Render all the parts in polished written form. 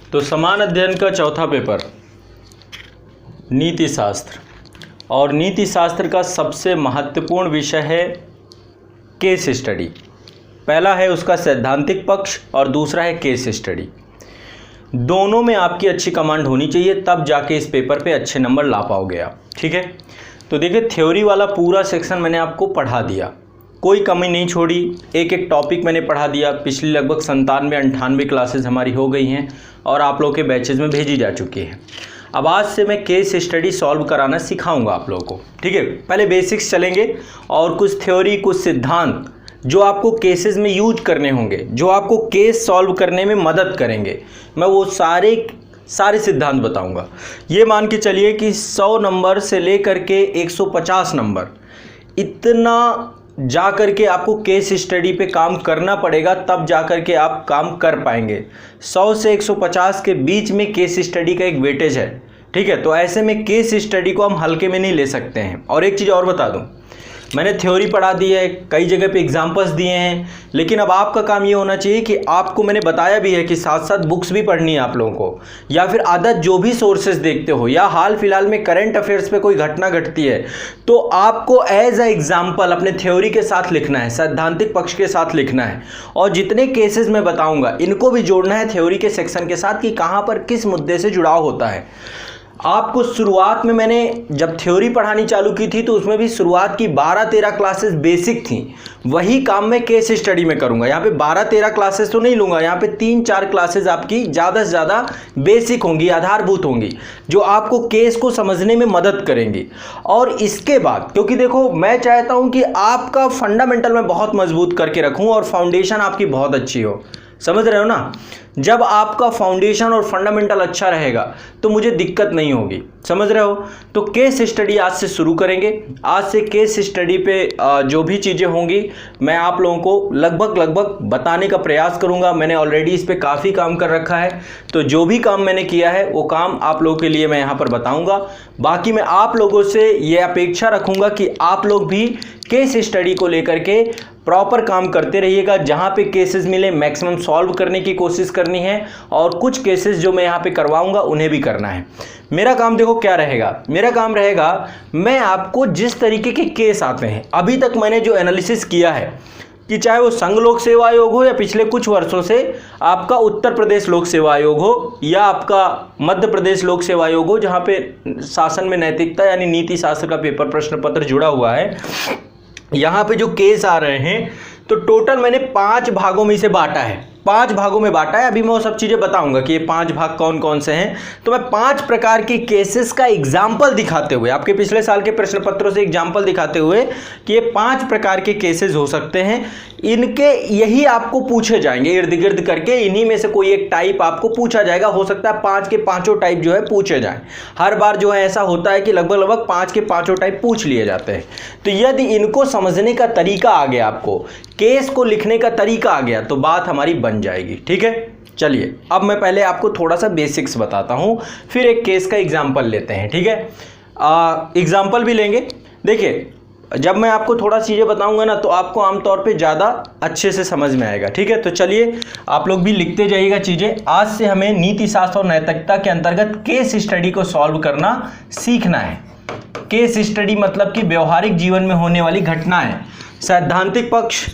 तो समान अध्ययन का चौथा पेपर नीति शास्त्र, और नीति शास्त्र का सबसे महत्वपूर्ण विषय है केस स्टडी। पहला है उसका सैद्धांतिक पक्ष और दूसरा है केस स्टडी। दोनों में आपकी अच्छी कमांड होनी चाहिए, तब जाके इस पेपर पे अच्छे नंबर ला पाओगे आप। ठीक है, तो देखिए थ्योरी वाला पूरा सेक्शन मैंने आपको पढ़ा दिया, कोई कमी नहीं छोड़ी, एक एक टॉपिक मैंने पढ़ा दिया। पिछली लगभग 97-98 क्लासेस हमारी हो गई हैं और आप लोगों के बैचेज में भेजी जा चुकी हैं। अब आज से मैं केस स्टडी सॉल्व कराना सिखाऊंगा आप लोगों को। ठीक है, पहले बेसिक्स चलेंगे और कुछ थ्योरी, कुछ सिद्धांत जो आपको केसेस में यूज करने होंगे, जो आपको केस सॉल्व करने में मदद करेंगे, मैं वो सारे सिद्धांत बताऊंगा। ये मान के चलिए कि 100 नंबर से लेकर के 150 नंबर इतना जा कर के आपको केस स्टडी पे काम करना पड़ेगा, तब जा कर के आप काम कर पाएंगे। 100 से 150 के बीच में केस स्टडी का एक वेटेज है। ठीक है, तो ऐसे में केस स्टडी को हम हल्के में नहीं ले सकते हैं। और एक चीज़ और बता दूं, मैंने थ्योरी पढ़ा दी है, कई जगह पे एग्जांपल्स दिए हैं, लेकिन अब आपका काम ये होना चाहिए कि आपको मैंने बताया भी है कि साथ साथ बुक्स भी पढ़नी है आप लोगों को, या फिर अदर जो भी सोर्सेज देखते हो, या हाल फिलहाल में करंट अफेयर्स पे कोई घटना घटती है तो आपको एज अ एग्जाम्पल अपने थ्योरी के साथ लिखना है, सैद्धांतिक पक्ष के साथ लिखना है, और जितने केसेस मैं बताऊँगा इनको भी जोड़ना है थ्योरी के सेक्शन के साथ कि कहाँ पर किस मुद्दे से जुड़ाव होता है। आपको शुरुआत में मैंने जब थ्योरी पढ़ानी चालू की थी तो उसमें भी शुरुआत की 12-13 क्लासेस बेसिक थी, वही काम मैं केस स्टडी में करूंगा। यहाँ पे 12-13 क्लासेस तो नहीं लूंगा, यहाँ पे 3-4 क्लासेस आपकी ज़्यादा से ज़्यादा बेसिक होंगी, आधारभूत होंगी, जो आपको केस को समझने में मदद करेंगी। और इसके बाद, क्योंकि देखो मैं चाहता हूँ कि आपका फंडामेंटल मैं बहुत मजबूत करके रखूँ और फाउंडेशन आपकी बहुत अच्छी हो, समझ रहे हो ना। जब आपका फाउंडेशन और फंडामेंटल अच्छा रहेगा तो मुझे दिक्कत नहीं होगी, समझ रहे हो। तो केस स्टडी आज से शुरू करेंगे। आज से केस स्टडी पे जो भी चीज़ें होंगी मैं आप लोगों को लगभग बताने का प्रयास करूंगा। मैंने ऑलरेडी इस पे काफ़ी काम कर रखा है, तो जो भी काम मैंने किया है वो काम आप लोगों के लिए मैं यहाँ पर बताऊँगा। बाकी मैं आप लोगों से ये अपेक्षा रखूँगा कि आप लोग भी केस स्टडी को लेकर के प्रॉपर काम करते रहिएगा। जहाँ पे केसेस मिले मैक्सिमम सॉल्व करने की कोशिश करनी है, और कुछ केसेस जो मैं यहाँ पे करवाऊंगा उन्हें भी करना है। मेरा काम देखो क्या रहेगा, मेरा काम रहेगा मैं आपको जिस तरीके के केस आते हैं, अभी तक मैंने जो एनालिसिस किया है, कि चाहे वो संघ लोक सेवा आयोग हो या पिछले कुछ वर्षों से आपका उत्तर प्रदेश लोक सेवा आयोग हो या आपका मध्य प्रदेश लोक सेवा आयोग हो, जहाँ पे शासन में नैतिकता यानी नीति शास्त्र का पेपर प्रश्न पत्र जुड़ा हुआ है, यहाँ पे जो केस आ रहे हैं, तो टोटल मैंने 5 भागों में इसे बांटा है, 5 भागों में बांटा है। अभी मैं वो सब चीज़ें बताऊंगा कि ये 5 भाग कौन कौन से हैं। तो मैं 5 प्रकार के केसेस का एग्जाम्पल दिखाते हुए, आपके पिछले साल के प्रश्न पत्रों से एग्जाम्पल दिखाते हुए कि ये 5 प्रकार के केसेस हो सकते हैं, इनके यही आपको पूछे जाएंगे इर्द गिर्द करके, इन्हीं में से कोई एक टाइप आपको पूछा जाएगा। हो सकता है 5 के 5 टाइप जो है पूछे जाएं। हर बार जो है ऐसा होता है कि लगभग 5 के 5 टाइप पूछ लिए जाते हैं। तो यदि इनको समझने का तरीका आ गया, आपको केस को लिखने का तरीका आ गया, तो बात हमारी बन जाएगी। ठीक है, चलिए अब मैं पहले आपको थोड़ा सा बेसिक्स बताता हूं, फिर एक केस का एग्जाम्पल लेते हैं। ठीक है, एग्जाम्पल भी लेंगे। देखिए जब मैं आपको थोड़ा चीज़ें बताऊंगा ना, तो आपको आमतौर पे ज़्यादा अच्छे से समझ में आएगा। ठीक है, तो चलिए आप लोग भी लिखते जाइएगा चीज़ें। आज से हमें नीति शास्त्र और नैतिकता के अंतर्गत केस स्टडी को सॉल्व करना सीखना है। केस स्टडी मतलब कि व्यवहारिक जीवन में होने वाली घटनाएं। सैद्धांतिक पक्ष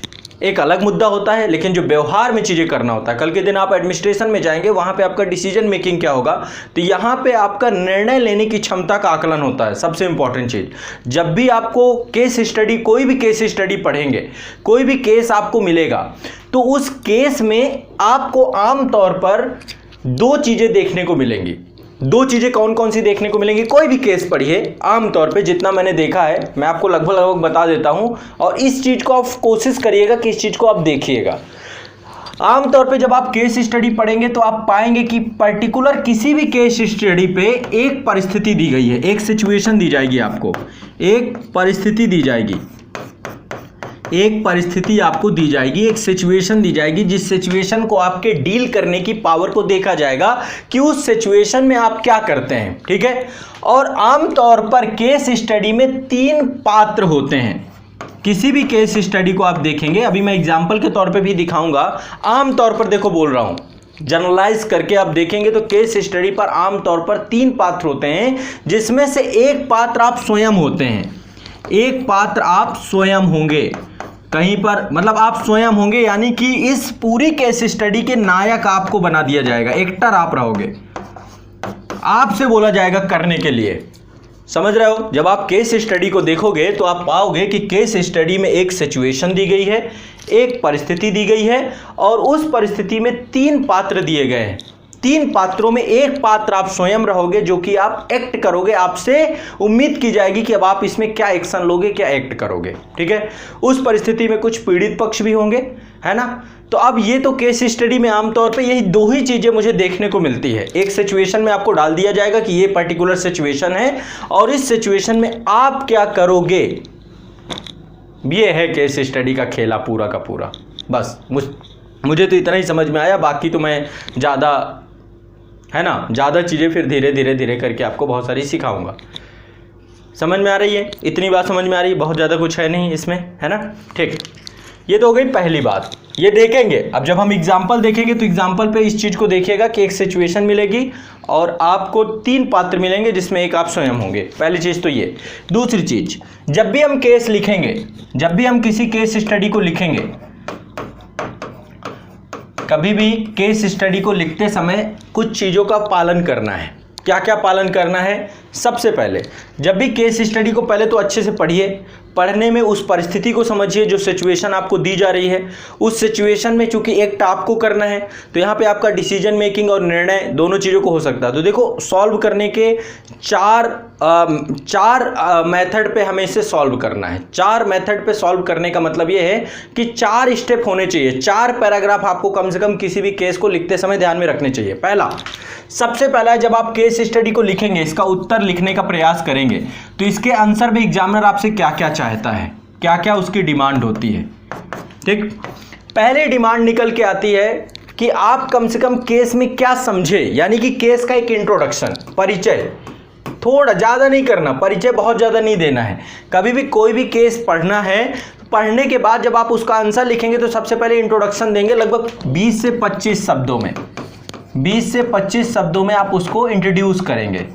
एक अलग मुद्दा होता है, लेकिन जो व्यवहार में चीज़ें करना होता है, कल के दिन आप एडमिनिस्ट्रेशन में जाएंगे, वहाँ पे आपका डिसीजन मेकिंग क्या होगा, तो यहाँ पे आपका निर्णय लेने की क्षमता का आकलन होता है। सबसे इंपॉर्टेंट चीज़, जब भी आपको केस स्टडी, कोई भी केस स्टडी पढ़ेंगे, कोई भी केस आपको मिलेगा, तो उस केस में आपको आमतौर पर 2 चीज़ें देखने को मिलेंगी। 2 चीज़ें कौन कौन सी देखने को मिलेंगी? कोई भी केस पढ़िए, आमतौर पे जितना मैंने देखा है मैं आपको लगभग बता देता हूं, और इस चीज़ को आप कोशिश करिएगा कि इस चीज़ को आप देखिएगा। आमतौर पे जब आप केस स्टडी पढ़ेंगे तो आप पाएंगे कि पर्टिकुलर किसी भी केस स्टडी पे एक परिस्थिति दी गई है, एक सिचुएशन दी जाएगी, आपको एक परिस्थिति दी जाएगी, एक परिस्थिति आपको दी जाएगी, एक सिचुएशन दी जाएगी, जिस सिचुएशन को आपके डील करने की पावर को देखा जाएगा कि उस सिचुएशन में आप क्या करते हैं। ठीक है, और आमतौर पर केस स्टडी में 3 पात्र होते हैं। किसी भी केस स्टडी को आप देखेंगे, अभी मैं एग्जांपल के तौर पे भी दिखाऊंगा, आमतौर पर देखो बोल रहा हूं, जनरलाइज करके आप देखेंगे तो केस स्टडी पर आमतौर पर 3 पात्र होते हैं, जिसमें से एक पात्र आप स्वयं होते हैं। एक पात्र आप स्वयं होंगे कहीं पर, मतलब आप स्वयं होंगे, यानी कि इस पूरी केस स्टडी के नायक आपको बना दिया जाएगा, एक्टर आप रहोगे, आपसे बोला जाएगा करने के लिए। समझ रहे हो? जब आप केस स्टडी को देखोगे तो आप पाओगे कि केस स्टडी में एक सिचुएशन दी गई है, एक परिस्थिति दी गई है, और उस परिस्थिति में 3 पात्र दिए गए हैं। 3 पात्रों में एक पात्र आप स्वयं रहोगे, जो कि आप एक्ट करोगे, आपसे उम्मीद की जाएगी कि अब आप इसमें क्या एक्शन लोगे, क्या एक्ट करोगे। ठीक है? उस परिस्थिति में कुछ पीड़ित पक्ष भी होंगे, है ना? तो अब ये तो केस स्टडी में आमतौर पे यही 2 ही चीजें मुझे देखने को मिलती है। एक सिचुएशन में आपको डाल दिया जाएगा कि ये पर्टिकुलर सिचुएशन है और इस सिचुएशन में आप क्या करोगे। ये है केस स्टडी का खेला पूरा का पूरा। बस मुझे तो इतना ही समझ में आया, बाकी तो मैं ज़्यादा चीज़ें फिर धीरे धीरे करके आपको बहुत सारी सिखाऊंगा। समझ में आ रही है? इतनी बात समझ में आ रही है, बहुत ज़्यादा कुछ है नहीं इसमें, है ना? ठीक, ये तो हो गई पहली बात। ये देखेंगे अब जब हम एग्जाम्पल देखेंगे तो एग्जाम्पल पे इस चीज़ को देखिएगा कि एक सिचुएशन मिलेगी और आपको 3 पात्र मिलेंगे, जिसमें एक आप स्वयं होंगे। पहली चीज़ तो ये। दूसरी चीज़, जब भी हम केस लिखेंगे, जब भी हम किसी केस स्टडी को लिखेंगे, कभी भी केस स्टडी को लिखते समय कुछ चीज़ों का पालन करना है। क्या क्या पालन करना है? सबसे पहले जब भी केस स्टडी को पहले तो अच्छे से पढ़िए, पढ़ने में उस परिस्थिति को समझिए जो सिचुएशन आपको दी जा रही है। उस सिचुएशन में चूंकि एक्ट आपको करना है तो यहाँ पे आपका डिसीजन मेकिंग और निर्णय दोनों चीज़ों को हो सकता है। तो देखो, सॉल्व करने के चार मेथड पे हमें इसे सॉल्व करना है। 4 मेथड पे सॉल्व करने का मतलब ये है कि 4 स्टेप होने चाहिए, 4 पैराग्राफ आपको कम से कम किसी भी केस को लिखते समय ध्यान में रखने चाहिए। सबसे पहला, जब आप केस स्टडी को लिखेंगे, इसका उत्तर लिखने का प्रयास करेंगे, तो इसके आंसर में एग्जामिनर आपसे क्या क्या चाहता है, क्या क्या उसकी डिमांड होती है। ठीक, पहले डिमांड निकल के आती है कि आप कम से कम केस में क्या समझे, यानी कि केस का एक इंट्रोडक्शन, परिचय। थोड़ा ज़्यादा नहीं करना, परिचय बहुत ज़्यादा नहीं देना है। कभी भी कोई भी केस पढ़ना है, पढ़ने के बाद जब आप उसका आंसर लिखेंगे तो सबसे पहले इंट्रोडक्शन देंगे, लगभग 20 से 25 शब्दों में। 20 से 25 शब्दों में आप उसको इंट्रोड्यूस करेंगे।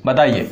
बताइए,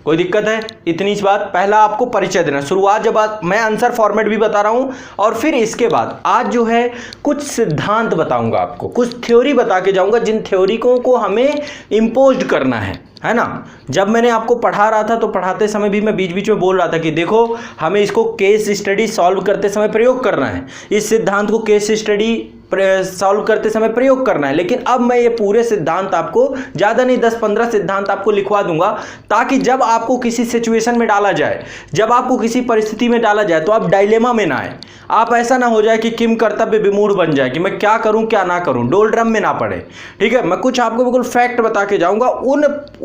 कोई दिक्कत है? इतनी सी बात। पहला आपको परिचय देना, शुरुआत। जब मैं आंसर फॉर्मेट भी बता रहा हूं, और फिर इसके बाद आज जो है कुछ सिद्धांत बताऊंगा आपको, कुछ थ्योरी बता के जाऊंगा, जिन थ्योरिकों को हमें इम्पोज करना है ना? जब मैंने आपको पढ़ा रहा था तो पढ़ाते समय भी मैं बीच बीच में बोल रहा था कि देखो, हमें इसको केस स्टडी सॉल्व करते समय प्रयोग करना है, इस सिद्धांत को केस स्टडी सॉल्व करते समय प्रयोग करना है। लेकिन अब मैं ये पूरे सिद्धांत आपको, ज़्यादा नहीं 10-15 सिद्धांत आपको लिखवा दूंगा, ताकि जब आपको किसी सिचुएशन में डाला जाए, जब आपको किसी परिस्थिति में डाला जाए, तो आप डायलेमा में ना आए। आप ऐसा ना हो जाए कि किम कर्तव्य विमूढ़ बन जाए कि मैं क्या करूं क्या ना करूं, डोलड्रम में ना पड़े। ठीक है, मैं कुछ आपको बिल्कुल फैक्ट बता के जाऊंगा,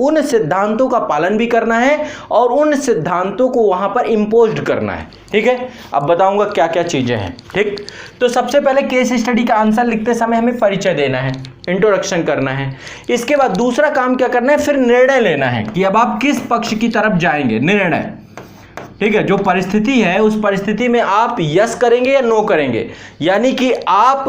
उन सिद्धांतों का पालन भी करना है और उन सिद्धांतों को वहां पर इम्पोज करना है। ठीक है, अब बताऊंगा क्या क्या चीजें हैं। ठीक, तो सबसे पहले केस स्टडी का आंसर लिखते समय हमें परिचय देना है, इंट्रोडक्शन करना है। इसके बाद दूसरा काम क्या करना है, फिर निर्णय लेना है कि अब आप किस पक्ष की तरफ जाएंगे। निर्णय, ठीक है, जो परिस्थिति है उस परिस्थिति में आप यस करेंगे या नो करेंगे, यानी कि आप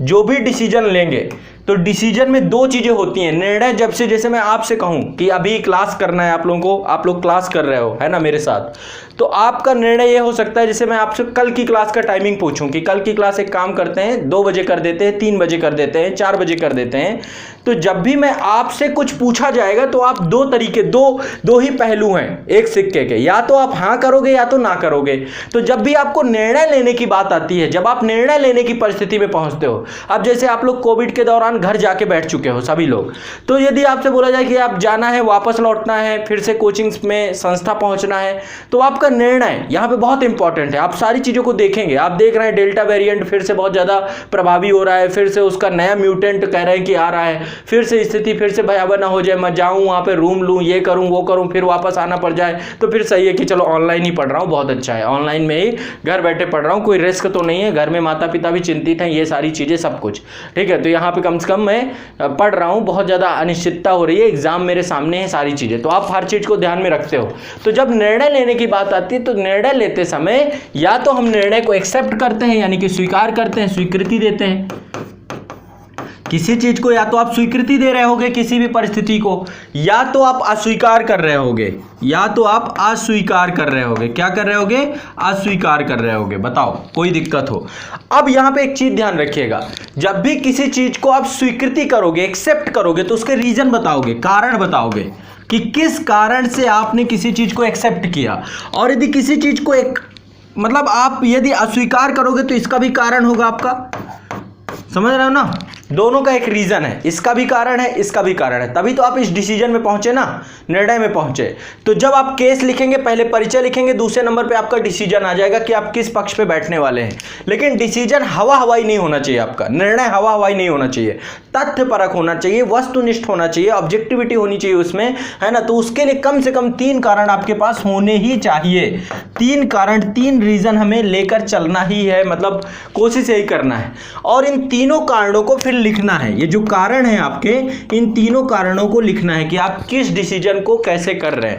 जो भी डिसीजन लेंगे, तो डिसीजन में 2 चीजें होती हैं। निर्णय, जब से जैसे मैं आपसे कहूं कि अभी क्लास करना है आप लोगों को, आप लोग क्लास कर रहे हो, है ना, मेरे साथ, तो आपका निर्णय ये हो सकता है, जैसे मैं आपसे कल की क्लास का टाइमिंग पूछूं कि कल की क्लास एक काम करते हैं 2 बजे कर देते हैं, 3 बजे कर देते हैं, 4 बजे कर देते हैं। तो जब भी मैं आपसे कुछ पूछा जाएगा तो आप 2 तरीके, दो ही पहलू हैं एक सिक्के के, या तो आप हाँ करोगे या तो ना करोगे। तो जब भी आपको निर्णय लेने की बात आती है, जब आप निर्णय लेने की परिस्थिति में पहुंचते हो, अब जैसे आप लोग कोविड के दौरान घर जाके बैठ चुके हो सभी लोग, तो यदि आपसे बोला जाए कि आप जाना है, वापस लौटना है, फिर से कोचिंग में संस्था पहुंचना है, तो आपका निर्णय यहां पे बहुत इंपॉर्टेंट है। आप सारी चीजों को देखेंगे, आप देख रहे हैं डेल्टा वेरिएंट फिर से बहुत ज्यादा प्रभावी हो रहा है, फिर से उसका नया म्यूटेंट कह रहे हैं कि आ रहा है, फिर से स्थिति फिर से भयावह ना हो जाए, मैं जाऊं वहां पे रूम लूं, ये करूं वो करूं, फिर वापस आना पड़ जाए, तो फिर सही है कि चलो ऑनलाइन ही पढ़ रहा हूं, बहुत अच्छा है, ऑनलाइन में ही घर बैठे पढ़ रहा हूं, कोई रिस्क तो नहीं है, घर में माता पिता भी चिंतित हैं, ये सारी चीजें सब कुछ ठीक है। तो यहाँ पे कम से कम मैं पढ़ रहा हूँ, बहुत ज़्यादा अनिश्चितता हो रही है, एग्जाम मेरे सामने है, सारी चीज़ें, तो आप हर चीज़ को ध्यान में रखते हो। तो जब निर्णय लेने की बात आती है, तो निर्णय लेते समय या तो हम निर्णय को एक्सेप्ट करते हैं, यानी कि स्वीकार करते हैं, स्वीकृति देते हैं, किसी चीज को या तो आप स्वीकृति दे रहे होगे किसी भी परिस्थिति को, या तो आप अस्वीकार कर रहे होगे, या तो आप अस्वीकार कर रहे होगे। क्या कर रहे होगे? अस्वीकार कर रहे होगे। बताओ कोई दिक्कत हो? अब यहां पे एक चीज ध्यान रखिएगा, जब भी किसी चीज को आप स्वीकृति करोगे, एक्सेप्ट करोगे, तो उसके रीजन बताओगे, कारण बताओगे कि किस कारण से आपने किसी चीज को एक्सेप्ट किया। और यदि किसी चीज को मतलब आप यदि अस्वीकार करोगे तो इसका भी कारण होगा आपका। समझ रहे हो ना? दोनों का एक रीजन है, इसका भी कारण है, इसका भी कारण है, तभी तो आप इस डिसीजन में पहुंचे ना, निर्णय में पहुंचे। तो जब आप केस लिखेंगे, पहले परिचय लिखेंगे, दूसरे नंबर पे आपका डिसीजन आ जाएगा कि आप किस पक्ष पे बैठने वाले हैं। लेकिन डिसीजन हवा हवाई नहीं होना चाहिए, आपका निर्णय हवा हवाई नहीं होना चाहिए, तथ्य परक होना चाहिए, वस्तुनिष्ठ होना चाहिए, ऑब्जेक्टिविटी होनी चाहिए उसमें, है ना। तो उसके लिए कम से कम 3 कारण आपके पास होने ही चाहिए। 3 कारण, 3 रीजन हमें लेकर चलना ही है, मतलब कोशिश यही करना है। और इन तीनों कारणों को फिर लिखना है। ये जो कारण है आपके, इन तीनों कारणों को लिखना है कि आप किस डिसीजन को कैसे कर रहे हैं।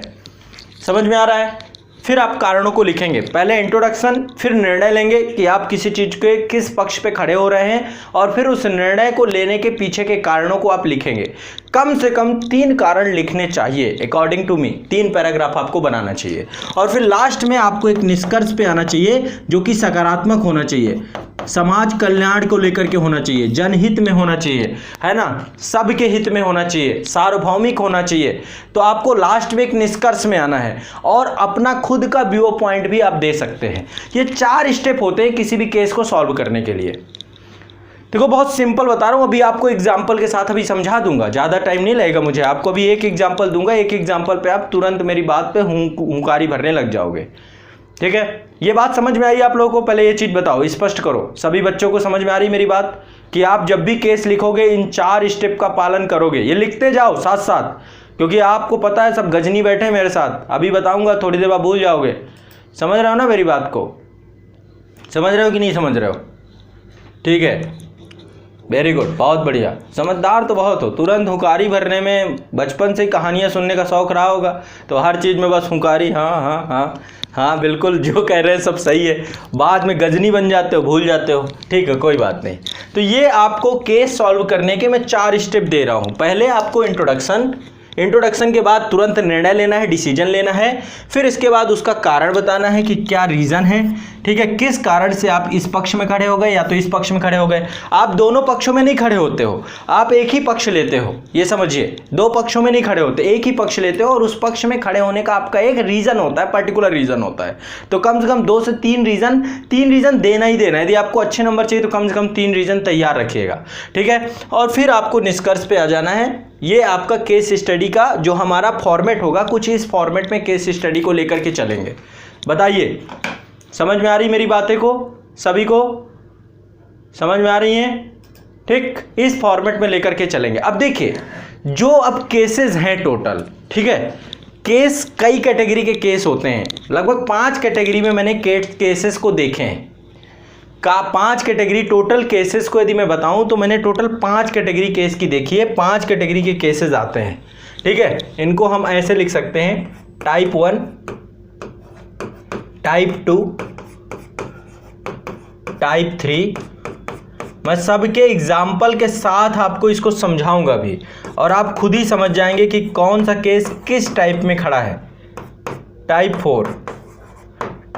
समझ में आ रहा है? फिर आप कारणों को लिखेंगे, पहले इंट्रोडक्शन, फिर निर्णय लेंगे कि आप किसी चीज के किस पक्ष पे खड़े हो रहे हैं, और फिर उस निर्णय को लेने के पीछे के कारणों को आप लिखेंगे। कम से कम 3 कारण लिखने चाहिए, अकॉर्डिंग टू मी 3 पैराग्राफ आपको बनाना चाहिए। और फिर लास्ट में आपको एक निष्कर्ष पे आना चाहिए जो कि सकारात्मक होना चाहिए, समाज कल्याण को लेकर के होना चाहिए, जनहित में होना चाहिए, है ना, सबके हित में होना चाहिए, सार्वभौमिक होना चाहिए। तो आपको लास्ट में एक निष्कर्ष में आना है और अपना खुद का व्यू पॉइंट भी आप दे सकते हैं। ये 4 स्टेप होते हैं किसी भी केस को सॉल्व करने के लिए। देखो बहुत सिंपल बता रहा हूँ, अभी आपको एग्जाम्पल के साथ अभी समझा दूंगा, ज़्यादा टाइम नहीं लगेगा मुझे। आपको अभी एक एग्जाम्पल दूंगा, एक एग्जाम्पल पे आप तुरंत मेरी बात पे हुंकारी भरने लग जाओगे। ठीक है, ये बात समझ में आई आप लोगों को? पहले ये चीज़ बताओ, स्पष्ट करो, सभी बच्चों को समझ में आ रही मेरी बात कि आप जब भी केस लिखोगे इन 4 स्टेप का पालन करोगे। ये लिखते जाओ साथ साथ, क्योंकि आपको पता है सब गजनी बैठे हैं मेरे साथ, अभी बताऊंगा थोड़ी देर बाद भूल जाओगे। समझ रहे हो ना मेरी बात को? समझ रहे हो कि नहीं समझ रहे हो? ठीक है, वेरी गुड, बहुत बढ़िया, समझदार तो बहुत हो। तुरंत हुंकारी भरने में बचपन से कहानियाँ सुनने का शौक रहा होगा, तो हर चीज़ में बस हुंकारी, हाँ हाँ हाँ हाँ, बिल्कुल जो कह रहे हैं सब सही है, बाद में गजनी बन जाते हो, भूल जाते हो। ठीक है, कोई बात नहीं। तो ये आपको केस सॉल्व करने के मैं 4 स्टेप दे रहा हूँ। पहले आपको इंट्रोडक्शन के बाद तुरंत निर्णय लेना है, डिसीजन लेना है। फिर इसके बाद उसका कारण बताना है कि क्या रीज़न है, ठीक है, किस कारण से आप इस पक्ष में खड़े हो गए या तो इस पक्ष में खड़े हो गए। आप दोनों पक्षों में नहीं खड़े होते हो, आप एक ही पक्ष लेते हो, ये समझिए। 2 पक्षों में नहीं खड़े होते, एक ही पक्ष लेते हो, और उस पक्ष में खड़े होने का आपका एक रीज़न होता है, पर्टिकुलर रीज़न होता है। तो कम से कम 2 से 3 रीज़न देना ही देना है। यदि आपको अच्छे नंबर चाहिए तो कम से कम 3 रीज़न तैयार रखिएगा, ठीक है। और फिर आपको निष्कर्ष पे आ जाना है। ये आपका केस स्टडी का जो हमारा फॉर्मेट होगा, कुछ इस फॉर्मेट में केस स्टडी को लेकर के चलेंगे। बताइए, समझ में आ रही मेरी बातें को? सभी को समझ में आ रही हैं? ठीक, इस फॉर्मेट में लेकर के चलेंगे। अब देखिए, जो अब केसेस हैं टोटल, ठीक है, केस कई कैटेगरी के केस होते हैं, लगभग 5 कैटेगरी में मैंने केसेस को देखे हैं। 5 कैटेगरी टोटल केसेस को यदि मैं बताऊं तो मैंने टोटल 5 कैटेगरी केस की देखी है। 5 कैटेगरी के केसेस आते हैं, ठीक है। इनको हम ऐसे लिख सकते हैं, टाइप 1, टाइप 2, टाइप 3। मैं सबके एग्जाम्पल के साथ आपको इसको समझाऊंगा भी, और आप खुद ही समझ जाएंगे कि कौन सा केस किस टाइप में खड़ा है। टाइप 4,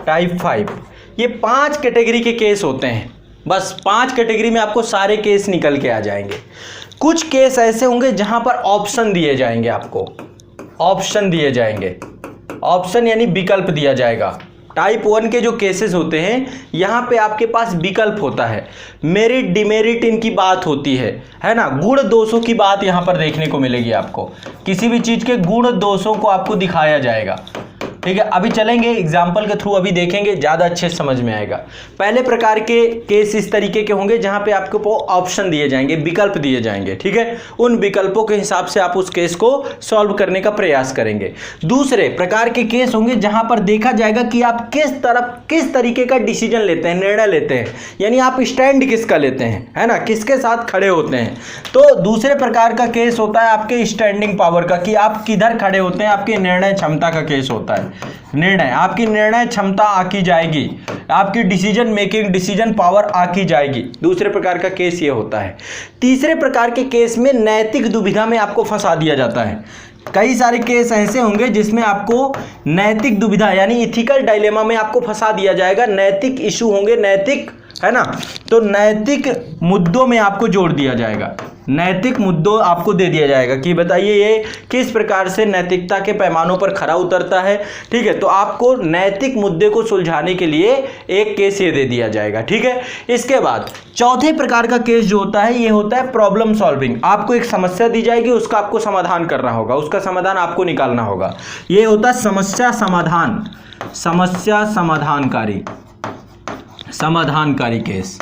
टाइप 5, ये 5 कैटेगरी के केस होते हैं। बस 5 कैटेगरी में आपको सारे केस निकल के आ जाएंगे। कुछ केस ऐसे होंगे जहां पर ऑप्शन दिए जाएंगे, आपको ऑप्शन दिए जाएंगे, ऑप्शन यानी विकल्प दिया जाएगा। टाइप 1 के जो केसेस होते हैं, यहाँ पे आपके पास विकल्प होता है, मेरिट डिमेरिट इनकी बात होती है ना, गुण दोषों की बात यहाँ पर देखने को मिलेगी आपको। किसी भी चीज़ के गुण दोषों को आपको दिखाया जाएगा, ठीक है। अभी चलेंगे एग्जाम्पल के थ्रू, अभी देखेंगे, ज़्यादा अच्छे समझ में आएगा। पहले प्रकार के केस इस तरीके के होंगे जहाँ पे आपको ऑप्शन दिए जाएंगे, विकल्प दिए जाएंगे, ठीक है। उन विकल्पों के हिसाब से आप उस केस को सॉल्व करने का प्रयास करेंगे। दूसरे प्रकार के केस होंगे जहाँ पर देखा जाएगा कि आप किस तरीके का डिसीजन लेते हैं, निर्णय लेते हैं, यानी आप स्टैंड किसका लेते हैं, है ना, किसके साथ खड़े होते हैं। तो दूसरे प्रकार का केस होता है आपके स्टैंडिंग पावर का, कि आप किधर खड़े होते हैं, आपके निर्णय क्षमता का केस होता है। निर्णय, आपकी निर्णय क्षमता आकी जाएगी, आपकी डिसीजन मेकिंग, डिसीजन पावर आकी जाएगी। दूसरे प्रकार का केस ये होता है। तीसरे प्रकार के केस में नैतिक दुविधा में आपको फंसा दिया जाता है। कई सारे केस ऐसे होंगे जिसमें आपको नैतिक दुविधा यानी इथिकल डायलेमा में आपको फंसा दिया जाएगा। नैतिक इशू होंगे, नैतिक, है ना, तो नैतिक मुद्दों में आपको जोड़ दिया जाएगा, नैतिक मुद्दों आपको दे दिया जाएगा कि बताइए ये किस प्रकार से नैतिकता के पैमानों पर खरा उतरता है। ठीक है, तो आपको नैतिक मुद्दे को सुलझाने के लिए एक केस ये दे दिया जाएगा। ठीक है, इसके बाद चौथे प्रकार का केस जो होता है ये होता है प्रॉब्लम सॉल्विंग। आपको एक समस्या दी जाएगी, उसका आपको समाधान करना होगा, उसका समाधान आपको निकालना होगा। ये होता है समस्या समाधान, समस्या समाधानकारी केस।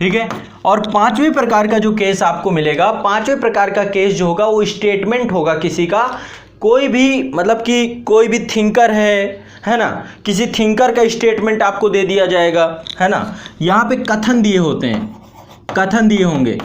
ठीक है, और पांचवें प्रकार का जो केस आपको मिलेगा, पांचवें प्रकार का केस जो होगा वो स्टेटमेंट होगा किसी का। कोई भी मतलब कि कोई भी थिंकर है ना, किसी थिंकर का स्टेटमेंट आपको दे दिया जाएगा, है ना। यहाँ पे कथन दिए होते हैं, कथन दिए होंगे,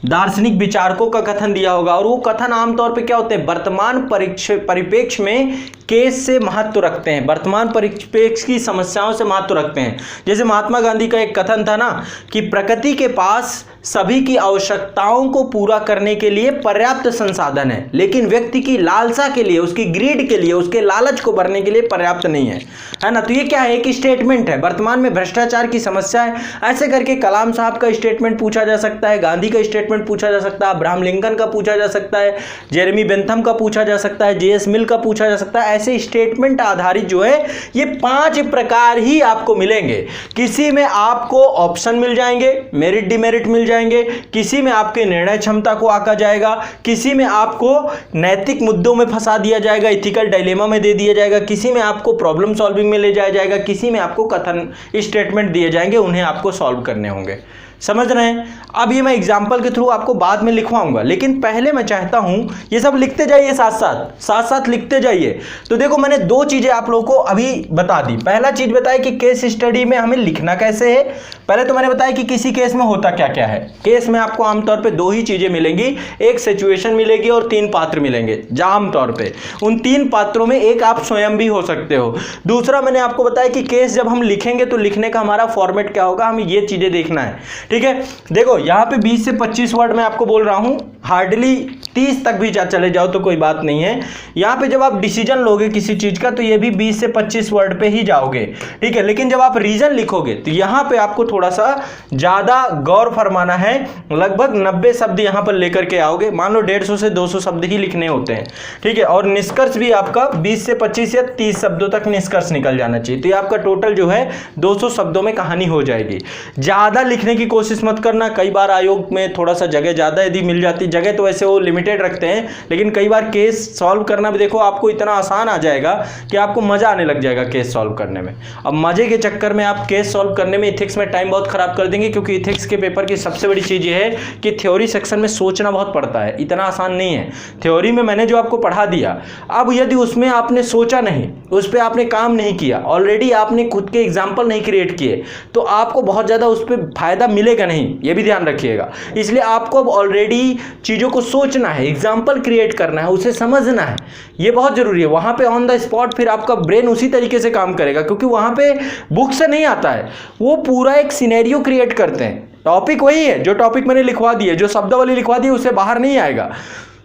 दार्शनिक विचारकों का कथन दिया होगा, और वो कथन आमतौर पे क्या होते हैं, वर्तमान परिप्रेक्ष्य में केस से महत्व रखते हैं, वर्तमान परिप्रेक्ष्य की समस्याओं से महत्व रखते हैं। जैसे महात्मा गांधी का एक कथन था ना कि प्रकृति के पास सभी की आवश्यकताओं को पूरा करने के लिए पर्याप्त संसाधन है, लेकिन व्यक्ति की लालसा के लिए, उसकी ग्रीड के लिए, उसके लालच को भरने के लिए पर्याप्त नहीं है ना। तो ये क्या है, एक स्टेटमेंट है, वर्तमान में भ्रष्टाचार की समस्या है, ऐसे करके कलाम साहब का स्टेटमेंट पूछा जा सकता है, गांधी का स्टेटमेंट पूछा जा सकता है, अब्राहम लिंकन का पूछा जा सकता है, जेरेमी बेंथम का पूछा जा सकता है, जेएस मिल का पूछा जा सकता है। ऐसे स्टेटमेंट आधारित जो है ये 5 प्रकार ही आपको मिलेंगे। किसी में आपको ऑप्शन मिल जाएंगे, मेरिट डिमेरिट मिल जाएंगे, किसी में आपके निर्णय क्षमता को आका जाएगा, किसी में आपको नैतिक मुद्दों में फंसा दिया जाएगा, इथिकल डायलेमा में दे दिया जाएगा, किसी में आपको प्रॉब्लम सॉल्विंग में ले जाया जाएगा, किसी में आपको कथन स्टेटमेंट दिए जाएंगे, उन्हें आपको सॉल्व करने होंगे। समझ रहे हैं। अब ये मैं एग्जाम्पल के थ्रू आपको बाद में लिखवाऊंगा, लेकिन पहले मैं चाहता हूं ये सब लिखते जाइए, साथ साथ लिखते जाइए। तो देखो मैंने 2 चीजें आप लोगों को अभी बता दी। पहला चीज बताया कि केस स्टडी में हमें लिखना कैसे है। पहले तो मैंने बताया कि किसी केस में होता क्या क्या है। केस में आपको आमतौर पर 2 ही चीजें मिलेंगी, एक सिचुएशन मिलेगी और 3 पात्र मिलेंगे। आमतौर पर उन 3 पात्रों में एक आप स्वयं भी हो सकते हो। दूसरा मैंने आपको बताया कि केस जब हम लिखेंगे तो लिखने का हमारा फॉर्मेट क्या होगा, हमें ये चीजें देखना है। ठीक है, देखो यहां पे 20 से 25 वर्ड मैं आपको बोल रहा हूं, हार्डली 30 तक भी चले जाओ तो कोई बात नहीं है। यहां पे जब आप डिसीजन लोगे किसी चीज का तो ये भी 20 से 25 वर्ड पे ही जाओगे। ठीक है, लेकिन जब आप रीजन लिखोगे तो यहां पे आपको थोड़ा सा ज्यादा गौर फरमाना है। लगभग 90 शब्द यहां पर लेकर के आओगे। मान लो 150 से 200 शब्द ही लिखने होते हैं। ठीक है, और निष्कर्ष भी आपका 20 से 25 या 30 शब्दों तक निष्कर्ष निकल जाना चाहिए। तो ये आपका टोटल जो है 200 शब्दों में कहानी हो जाएगी। ज्यादा लिखने की कोशिश मत करना। कई बार आयोग में थोड़ा सा जगह ज्यादा यदि मिल जाती, जगह तो वैसे वो लिमिटेड रखते हैं, लेकिन कई बार केस सॉल्व करना भी देखो आपको इतना आसान आ जाएगा कि आपको मजा आने लग जाएगा केस सॉल्व करने में। अब मजे के चक्कर में आप केस सॉल्व करने में इथिक्स में टाइम बहुत खराब कर देंगे, क्योंकि इथिक्स के पेपर की सबसे बड़ी चीज ये है कि थ्योरी सेक्शन में सोचना बहुत पड़ता है, इतना आसान नहीं है। थ्योरी में मैंने जो आपको पढ़ा दिया, अब यदि उसमें आपने सोचा नहीं, उस पर आपने काम नहीं किया, ऑलरेडी आपने खुद के एग्जाम्पल नहीं क्रिएट किए, तो आपको बहुत ज्यादा उस पर फायदा मिलेगा नहीं, ये भी ध्यान रखिएगा। इसलिए आपको अब ऑलरेडी चीजों को सोचना है, एग्जाम्पल क्रिएट करना है, उसे समझना है, ये बहुत जरूरी है। वहां पे ऑन द स्पॉट फिर आपका ब्रेन उसी तरीके से काम करेगा, क्योंकि वहां पे बुक से नहीं आता है, वो पूरा एक सिनेरियो क्रिएट करते हैं। टॉपिक वही है, जो टॉपिक मैंने लिखवा दी है, जो शब्दावली लिखवा दी है, उससे बाहर नहीं आएगा।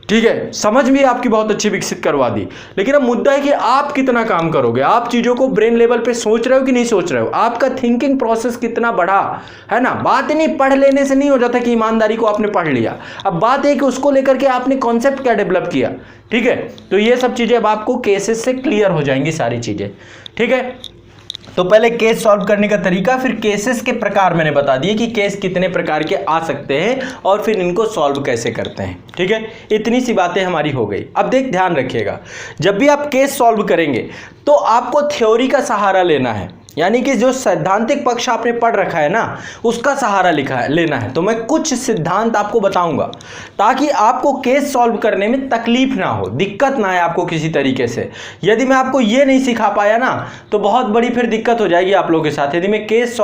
ठीक है, समझ भी आपकी बहुत अच्छी विकसित करवा दी, लेकिन अब मुद्दा है कि आप कितना काम करोगे। आप चीजों को ब्रेन लेवल पे सोच रहे हो कि नहीं सोच रहे हो, आपका थिंकिंग प्रोसेस कितना बढ़ा है ना। बात नहीं पढ़ लेने से नहीं हो जाता कि ईमानदारी को आपने पढ़ लिया, अब बात है कि उसको लेकर के आपने कॉन्सेप्ट क्या डेवलप किया। ठीक है, तो ये सब चीजें अब आपको केसेस से क्लियर हो जाएंगी सारी चीजें। ठीक है, तो पहले केस सॉल्व करने का तरीका, फिर केसेस के प्रकार मैंने बता दिए कि केस कितने प्रकार के आ सकते हैं और फिर इनको सॉल्व कैसे करते हैं। ठीक है, इतनी सी बातें हमारी हो गई। अब देख ध्यान रखिएगा, जब भी आप केस सॉल्व करेंगे तो आपको थ्योरी का सहारा लेना है। यानी कि जो सैद्धांतिक पक्ष आपने पढ़ रखा है ना, उसका सहारा लेना है। तो मैं कुछ सिद्धांत आपको बताऊंगा ताकि आपको केस सॉल्व करने में तकलीफ ना हो, दिक्कत ना आए आपको किसी तरीके से। यदि मैं आपको ये नहीं सिखा पाया ना तो बहुत बड़ी फिर दिक्कत हो जाएगी आप लोगों के साथ। यदि मैं केस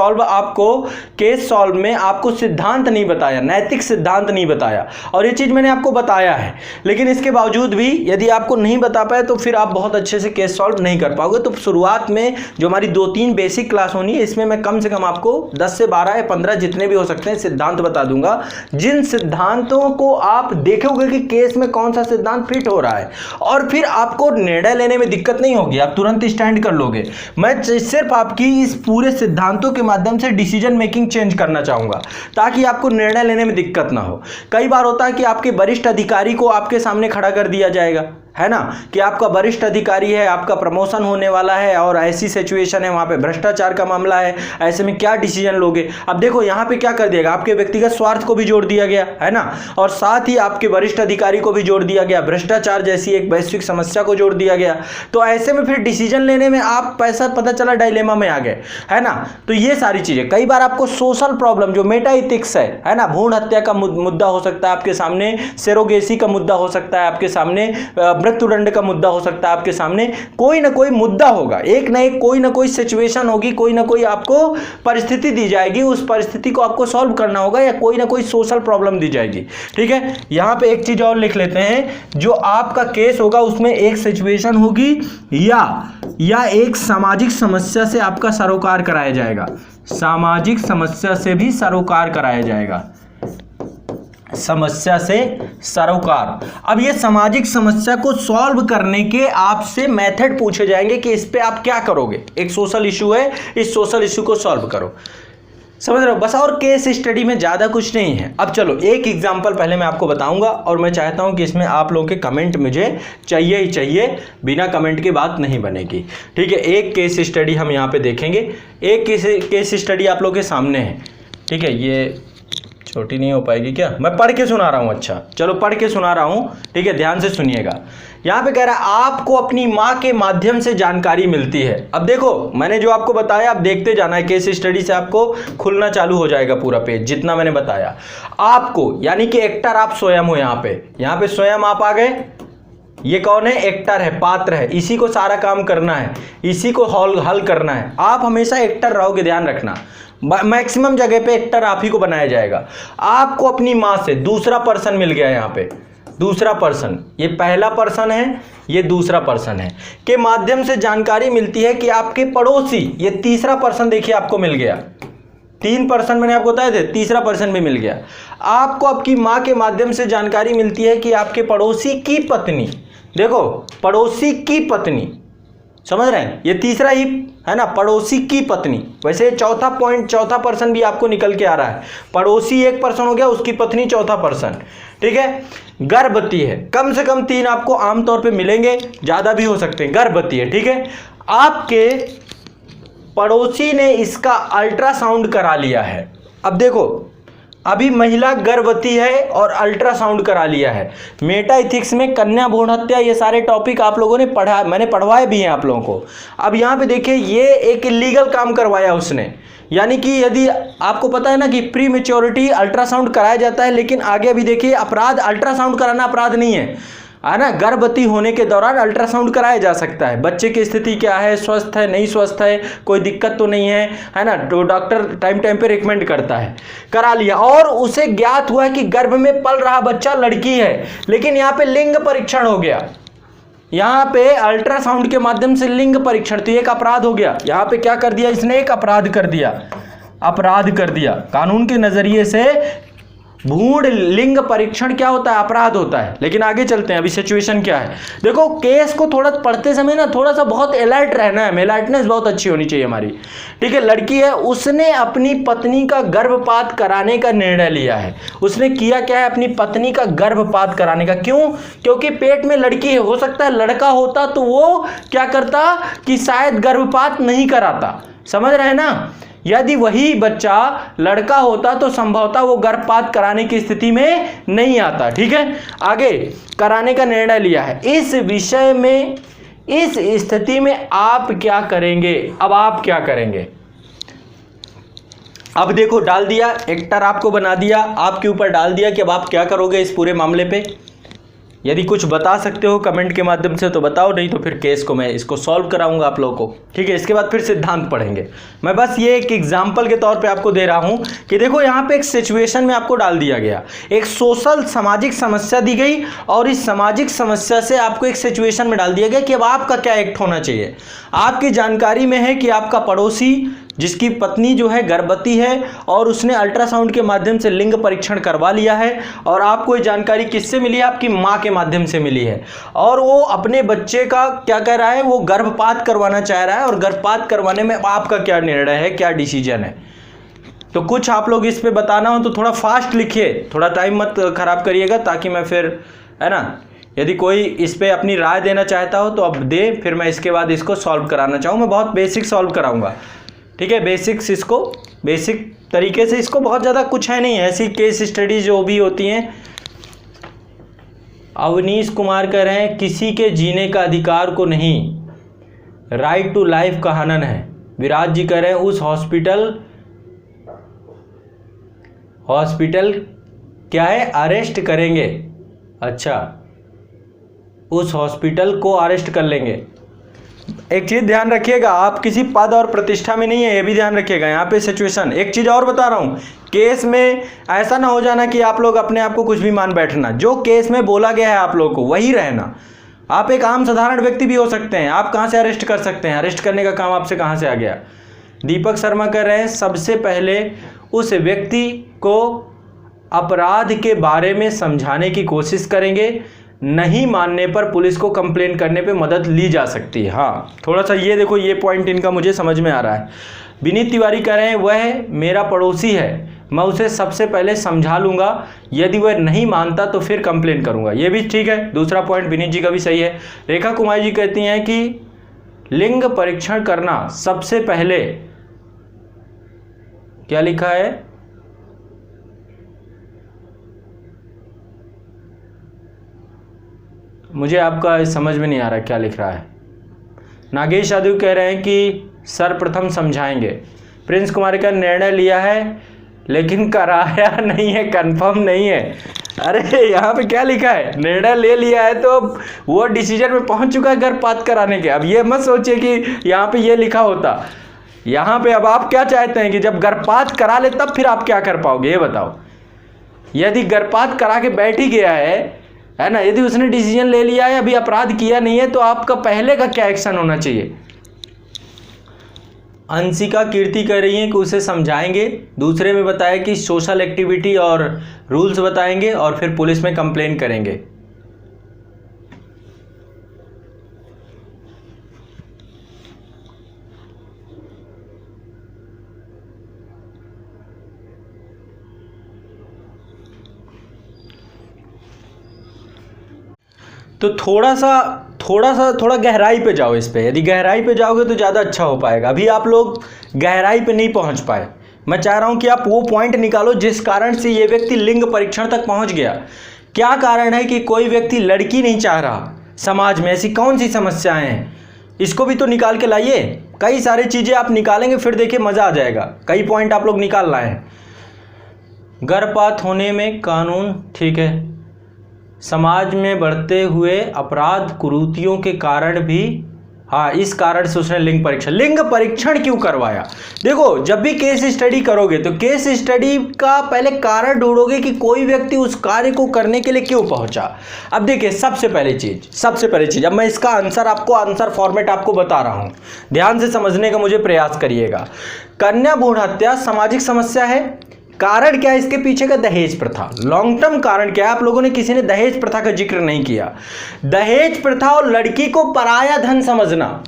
सॉल्व में आपको सिद्धांत नहीं बताया, नैतिक सिद्धांत नहीं बताया, और ये चीज मैंने आपको बताया है, लेकिन इसके बावजूद भी यदि आपको नहीं बता पाए तो फिर आप बहुत अच्छे से केस सॉल्व नहीं कर पाओगे। तो शुरुआत में जो हमारी 2-3 बेसिक क्लास होनी है, इसमें मैं कम से कम आपको 10 से 12 या 15 जितने भी हो सकते हैं सिद्धांत बता दूंगा, जिन सिद्धांतों को आप देखोगे कि केस में कौन सा सिद्धांत फिट हो रहा है, और फिर आपको निर्णय लेने में दिक्कत नहीं होगी, आप तुरंत स्टैंड कर लोगे। मैं सिर्फ आपकी इस पूरे सिद्धांतों के माध्यम से डिसीजन मेकिंग चेंज करना चाहूंगा ताकि आपको निर्णय लेने में दिक्कत ना हो। कई बार होता है कि आपके वरिष्ठ अधिकारी को आपके सामने खड़ा कर दिया जाएगा, है ना, कि आपका वरिष्ठ अधिकारी है, आपका प्रमोशन होने वाला है और ऐसी सिचुएशन है, वहां पे भ्रष्टाचार का मामला है, ऐसे में क्या डिसीजन लोगे। अब देखो यहां पे क्या कर दिया, आपके व्यक्तिगत स्वार्थ को भी जोड़ दिया गया, है ना, और साथ ही आपके वरिष्ठ अधिकारी को भी जोड़ दिया गया, भ्रष्टाचार जैसी एक वैश्विक समस्या को जोड़ दिया गया। तो ऐसे में फिर डिसीजन लेने में आप पैसा पता चला डायलेमा में आ गए, है ना। तो ये सारी चीजें, कई बार आपको सोशल प्रॉब्लम जो मेटा इथिक्स है ना, भ्रूण हत्या का मुद्दा हो सकता है आपके सामने, सेरोगेसी का मुद्दा हो सकता है आपके सामने, मृत्युदंड का मुद्दा हो सकता है आपके सामने, कोई ना कोई मुद्दा होगा, एक ना एक कोई ना कोई सिचुएशन होगी, कोई ना कोई आपको परिस्थिति दी जाएगी, उस परिस्थिति को आपको सॉल्व करना होगा, या कोई ना कोई सोशल प्रॉब्लम दी जाएगी। ठीक है, यहां पे एक चीज और लिख लेते हैं, जो आपका केस होगा उसमें एक सिचुएशन होगी या एक सामाजिक समस्या से आपका सरोकार कराया जाएगा, सामाजिक समस्या से भी सरोकार कराया जाएगा, समस्या से सरोकार। अब ये सामाजिक समस्या को सॉल्व करने के आपसे मेथड पूछे जाएंगे कि इस पे आप क्या करोगे। एक सोशल इशू है, इस सोशल इशू को सॉल्व करो, समझ रहे हो, बस। और केस स्टडी में ज्यादा कुछ नहीं है। अब चलो एक एग्जांपल पहले मैं आपको बताऊंगा, और मैं चाहता हूं कि इसमें आप लोगों के कमेंट मुझे चाहिए ही चाहिए, बिना कमेंट के बात नहीं बनेगी। ठीक है, एक केस स्टडी हम यहां पे देखेंगे, एक केस स्टडी आप लोगों के सामने है। ठीक है, ये छोटी नहीं हो पाएगी क्या, मैं पढ़ के सुना रहा हूं। अच्छा चलो पढ़ के सुना रहा हूं, ठीक है, ध्यान से सुनिएगा। यहां पे कह रहा है आपको अपनी मां के माध्यम से जानकारी मिलती है। अब देखो मैंने जो आपको बताया आप देखते जाना है, केस स्टडी से आपको खुलना चालू हो जाएगा पूरा पेज, जितना मैंने बताया आपको, यानी कि एक्टर आप स्वयं हो। यहाँ पे स्वयं आप आ गए, ये कौन है, एक्टर है, पात्र है, इसी को सारा काम करना है, इसी को हल करना है। आप हमेशा एक्टर रहोगे, ध्यान रखना, मैक्सिमम जगह पे एक्टर आप ही को बनाया जाएगा। आपको अपनी मां से दूसरा पर्सन मिल गया, यहाँ पे दूसरा पर्सन, ये पहला पर्सन है, ये दूसरा पर्सन है, के माध्यम से जानकारी मिलती है कि आपके पड़ोसी, ये तीसरा पर्सन देखिए आपको मिल गया, 3 पर्सन मैंने आपको बताए थे, तीसरा पर्सन भी मिल गया। आपको आपकी मां के माध्यम से जानकारी मिलती है कि आपके पड़ोसी की पत्नी, देखो पड़ोसी की पत्नी, समझ रहे हैं, ये तीसरा ही है ना, पड़ोसी की पत्नी। वैसे चौथा पॉइंट, चौथा पर्सन भी आपको निकल के आ रहा है, पड़ोसी एक पर्सन हो गया, उसकी पत्नी चौथा पर्सन। ठीक है, गर्भवती है, कम से कम 3 आपको आमतौर पे मिलेंगे, ज्यादा भी हो सकते हैं, गर्भवती है। ठीक है, आपके पड़ोसी ने इसका अल्ट्रासाउंड करा लिया है। अब देखो अभी महिला गर्भवती है और अल्ट्रासाउंड करा लिया है। मेटा इथिक्स में कन्या भ्रूण हत्या, ये सारे टॉपिक आप लोगों ने पढ़ा, मैंने पढ़वाए भी हैं आप लोगों को। अब यहाँ पे देखिए ये एक इलीगल काम करवाया उसने, यानी कि यदि आपको पता है ना कि प्री मैच्योरिटी अल्ट्रासाउंड कराया जाता है, लेकिन आगे अभी देखिए अपराध, अल्ट्रासाउंड कराना अपराध नहीं है ना, गर्भवती होने के दौरान अल्ट्रासाउंड कराया जा सकता है, बच्चे की स्थिति क्या है, स्वस्थ है नहीं स्वस्थ है, कोई दिक्कत तो नहीं है ना, तो डॉक्टर टाइम पे रिकमेंड करता है, करा लिया, और उसे ज्ञात हुआ है कि गर्भ में पल रहा बच्चा लड़की है, लेकिन यहाँ पे लिंग परीक्षण हो गया, यहाँ पे अल्ट्रासाउंड के माध्यम से लिंग परीक्षण, तो एक अपराध हो गया। यहाँ पे क्या कर दिया इसने, एक अपराध कर दिया, कानून के नजरिए से भ्रूण लिंग परीक्षण क्या होता है, अपराध होता है। लेकिन आगे चलते हैं, अभी सिचुएशन क्या है। देखो केस को थोड़ा पढ़ते समय ना थोड़ा सा बहुत अलर्ट रहना है, अलर्टनेस बहुत अच्छी होनी चाहिए हमारी। ठीक है, लड़की है, उसने अपनी पत्नी का गर्भपात कराने का निर्णय लिया है। उसने किया क्या है, अपनी पत्नी का गर्भपात कराने का। क्यों, क्योंकि पेट में लड़की है, हो सकता है लड़का होता तो वो क्या करता कि शायद गर्भपात नहीं कराता, समझ रहे हैं ना। यदि वही बच्चा लड़का होता तो संभवतः वो गर्भपात कराने की स्थिति में नहीं आता। ठीक है, आगे कराने का निर्णय लिया है। इस विषय में इस स्थिति में आप क्या करेंगे? अब आप क्या करेंगे? अब देखो, डाल दिया, एक्टर आपको बना दिया, आपके ऊपर डाल दिया कि अब आप क्या करोगे इस पूरे मामले पे। यदि कुछ बता सकते हो कमेंट के माध्यम से तो बताओ, नहीं तो फिर केस को मैं इसको सॉल्व कराऊंगा आप लोगों को, ठीक है। इसके बाद फिर सिद्धांत पढ़ेंगे। मैं बस ये एक एग्जाम्पल के तौर पे आपको दे रहा हूं कि देखो यहाँ पे एक सिचुएशन में आपको डाल दिया गया, एक सोशल सामाजिक समस्या दी गई और इस सामाजिक समस्या से आपको एक सिचुएशन में डाल दिया गया कि अब आपका क्या एक्ट होना चाहिए। आपकी जानकारी में है कि आपका पड़ोसी जिसकी पत्नी जो है गर्भवती है और उसने अल्ट्रासाउंड के माध्यम से लिंग परीक्षण करवा लिया है, और आपको ये जानकारी किससे मिली है? आपकी माँ के माध्यम से मिली है, और वो अपने बच्चे का क्या कह रहा है? वो गर्भपात करवाना चाह रहा है, और गर्भपात करवाने में आपका क्या निर्णय है, क्या डिसीजन है? तो कुछ आप लोग इस पे बताना हो तो थोड़ा फास्ट लिखिए, थोड़ा टाइम मत खराब करिएगा, ताकि मैं फिर, है ना, यदि कोई इस पे अपनी राय देना चाहता हो तो अब दे, फिर मैं इसके बाद इसको सॉल्व कराना चाहूँ। मैं बहुत बेसिक सॉल्व कराऊंगा, ठीक है, बेसिक्स, इसको बेसिक तरीके से, इसको बहुत ज़्यादा कुछ है नहीं, ऐसी केस स्टडी जो भी होती हैं। अवनीश कुमार कह रहे हैं किसी के जीने का अधिकार को नहीं, राइट टू लाइफ का हनन है। विराज जी कह रहे हैं उस हॉस्पिटल क्या है, अरेस्ट करेंगे। अच्छा, उस हॉस्पिटल को अरेस्ट कर लेंगे। एक चीज ध्यान रखिएगा, आप किसी पद और प्रतिष्ठा में नहीं है, ये भी ध्यान रखिएगा यहाँ पे सिचुएशन। एक चीज और बता रहा हूँ, केस में ऐसा ना हो जाना कि आप लोग अपने आप को कुछ भी मान बैठना। जो केस में बोला गया है आप लोगों को वही रहना। आप एक आम साधारण व्यक्ति भी हो सकते हैं, आप कहाँ से अरेस्ट कर सकते हैं? अरेस्ट करने का काम आपसे कहाँ से आ गया? दीपक शर्मा कह रहे हैं सबसे पहले उस व्यक्ति को अपराध के बारे में समझाने की कोशिश करेंगे, नहीं मानने पर पुलिस को कंप्लेन करने पे मदद ली जा सकती है। हाँ, थोड़ा सा ये देखो, ये पॉइंट इनका मुझे समझ में आ रहा है। विनीत तिवारी कह रहे हैं वह मेरा पड़ोसी है, मैं उसे सबसे पहले समझा लूँगा, यदि वह नहीं मानता तो फिर कंप्लेन करूँगा। ये भी ठीक है, दूसरा पॉइंट विनीत जी का भी सही है। रेखा कुमारी जी कहती हैं कि लिंग परीक्षण करना सबसे पहले, क्या लिखा है, मुझे आपका समझ में नहीं आ रहा क्या लिख रहा है। नागेश यादव कह रहे हैं कि सर्वप्रथम समझाएंगे। प्रिंस कुमार का निर्णय लिया है लेकिन कराया नहीं है, कंफर्म नहीं है। अरे यहाँ पे क्या लिखा है, निर्णय ले लिया है तो वो डिसीजन में पहुंच चुका है गर्भपात कराने के। अब ये मत सोचिए कि यहाँ पे ये लिखा होता। यहाँ पे अब आप क्या चाहते हैं कि जब गर्भपात करा ले तब फिर आप क्या कर पाओगे, ये बताओ। यदि गर्भपात करा के बैठ ही गया है ना, यदि उसने डिसीजन ले लिया है, अभी अपराध किया नहीं है, तो आपका पहले का क्या एक्शन होना चाहिए? अंशिका कीर्ति कह रही है कि उसे समझाएंगे, दूसरे में बताया कि सोशल एक्टिविटी और रूल्स बताएंगे और फिर पुलिस में कंप्लेन करेंगे। तो थोड़ा गहराई पे जाओ इस पे। यदि गहराई पे जाओगे तो ज़्यादा अच्छा हो पाएगा। अभी आप लोग गहराई पे नहीं पहुंच पाए। मैं चाह रहा हूं कि आप वो पॉइंट निकालो जिस कारण से ये व्यक्ति लिंग परीक्षण तक पहुंच गया। क्या कारण है कि कोई व्यक्ति लड़की नहीं चाह रहा? समाज में ऐसी कौन सी समस्याएं हैं, इसको भी तो निकाल के लाइए। कई सारी चीज़ें आप निकालेंगे, फिर देखिए मज़ा आ जाएगा। कई पॉइंट आप लोग निकाल लाए हैं। गर्भपात होने में कानून, ठीक है, समाज में बढ़ते हुए अपराध कुरीतियों के कारण भी, हाँ, इस कारण से उसने लिंग परीक्षण क्यों करवाया? देखो, जब भी केस स्टडी करोगे तो केस स्टडी का पहले कारण ढूंढोगे कि कोई व्यक्ति उस कार्य को करने के लिए क्यों पहुंचा। अब देखिए, सबसे पहली चीज, अब मैं इसका आंसर फॉर्मेट आपको बता रहा हूं, ध्यान से समझने का मुझे प्रयास करिएगा। कन्या भ्रूण हत्या सामाजिक समस्या है। कारण क्या है इसके पीछे का? दहेज प्रथा। लॉन्ग टर्म कारण क्या है? आप लोगों ने किसी ने दहेज प्रथा का जिक्र नहीं किया। दहेज प्रथा और लड़की को पराया धन समझना,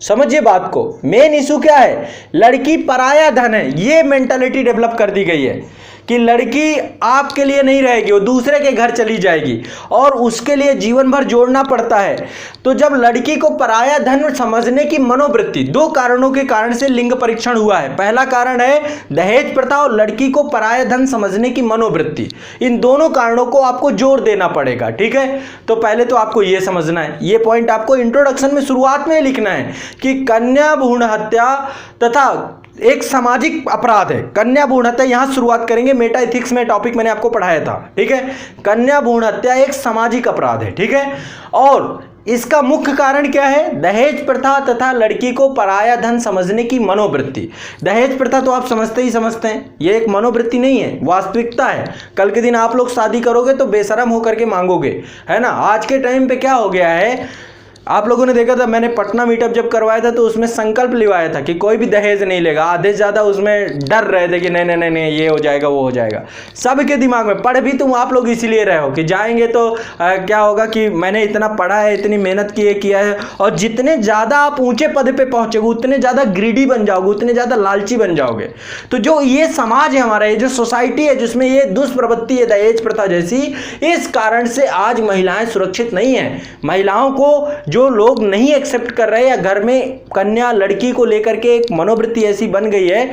समझिए बात को। मेन इशू क्या है? लड़की पराया धन है, ये मेंटालिटी डेवलप कर दी गई है कि लड़की आपके लिए नहीं रहेगी, वो दूसरे के घर चली जाएगी और उसके लिए जीवन भर जोड़ना पड़ता है। तो जब लड़की को पराया धन समझने की मनोवृत्ति, दो कारणों के कारण से लिंग परीक्षण हुआ है। पहला कारण है दहेज प्रथा और लड़की को पराया धन समझने की मनोवृत्ति। इन दोनों कारणों को आपको जोर देना पड़ेगा, ठीक है। तो पहले तो आपको यह समझना है, ये पॉइंट आपको इंट्रोडक्शन में शुरुआत में लिखना है कि कन्या भ्रूण हत्या तथा एक सामाजिक अपराध है। कन्या भ्रूण हत्या यहां शुरुआत करेंगे, मेटा एथिक्स में टॉपिक मैंने आपको पढ़ाया था, ठीक है। कन्या भ्रूण हत्या एक सामाजिक अपराध है, ठीक है। और इसका मुख्य कारण क्या है? दहेज प्रथा तथा लड़की को पराया धन समझने की मनोवृत्ति। दहेज प्रथा तो आप समझते ही समझते हैं, ये एक मनोवृत्ति नहीं है, वास्तविकता है। कल के दिन आप लोग शादी करोगे तो बेशरम होकर के मांगोगे, है ना। आज के टाइम पे क्या हो गया है, आप लोगों ने देखा था, मैंने पटना मीटअप जब करवाया था तो उसमें संकल्प लिवाया था कि कोई भी दहेज नहीं लेगा। आधे से ज़्यादा उसमें डर रहे थे कि नहीं नहीं नहीं नहीं ये हो जाएगा वो हो जाएगा। सबके दिमाग में पढ़ भी तुम आप लोग इसीलिए रहे हो कि जाएंगे तो क्या होगा कि मैंने इतना पढ़ा है, इतनी मेहनत की है किया है। और जितने ज़्यादा आप ऊंचे पद पे पहुँचोगे उतने ज़्यादा ग्रीडी बन जाओगे, उतने ज़्यादा लालची बन जाओगे। तो जो ये समाज है हमारा, ये जो सोसाइटी है जिसमें ये दुष्प्रवृत्ति है दहेज प्रथा जैसी, इस कारण से आज महिलाएं सुरक्षित नहीं है। महिलाओं को जो लोग नहीं एक्सेप्ट कर रहे, या घर में कन्या लड़की को लेकर के एक मनोवृत्ति ऐसी बन गई है,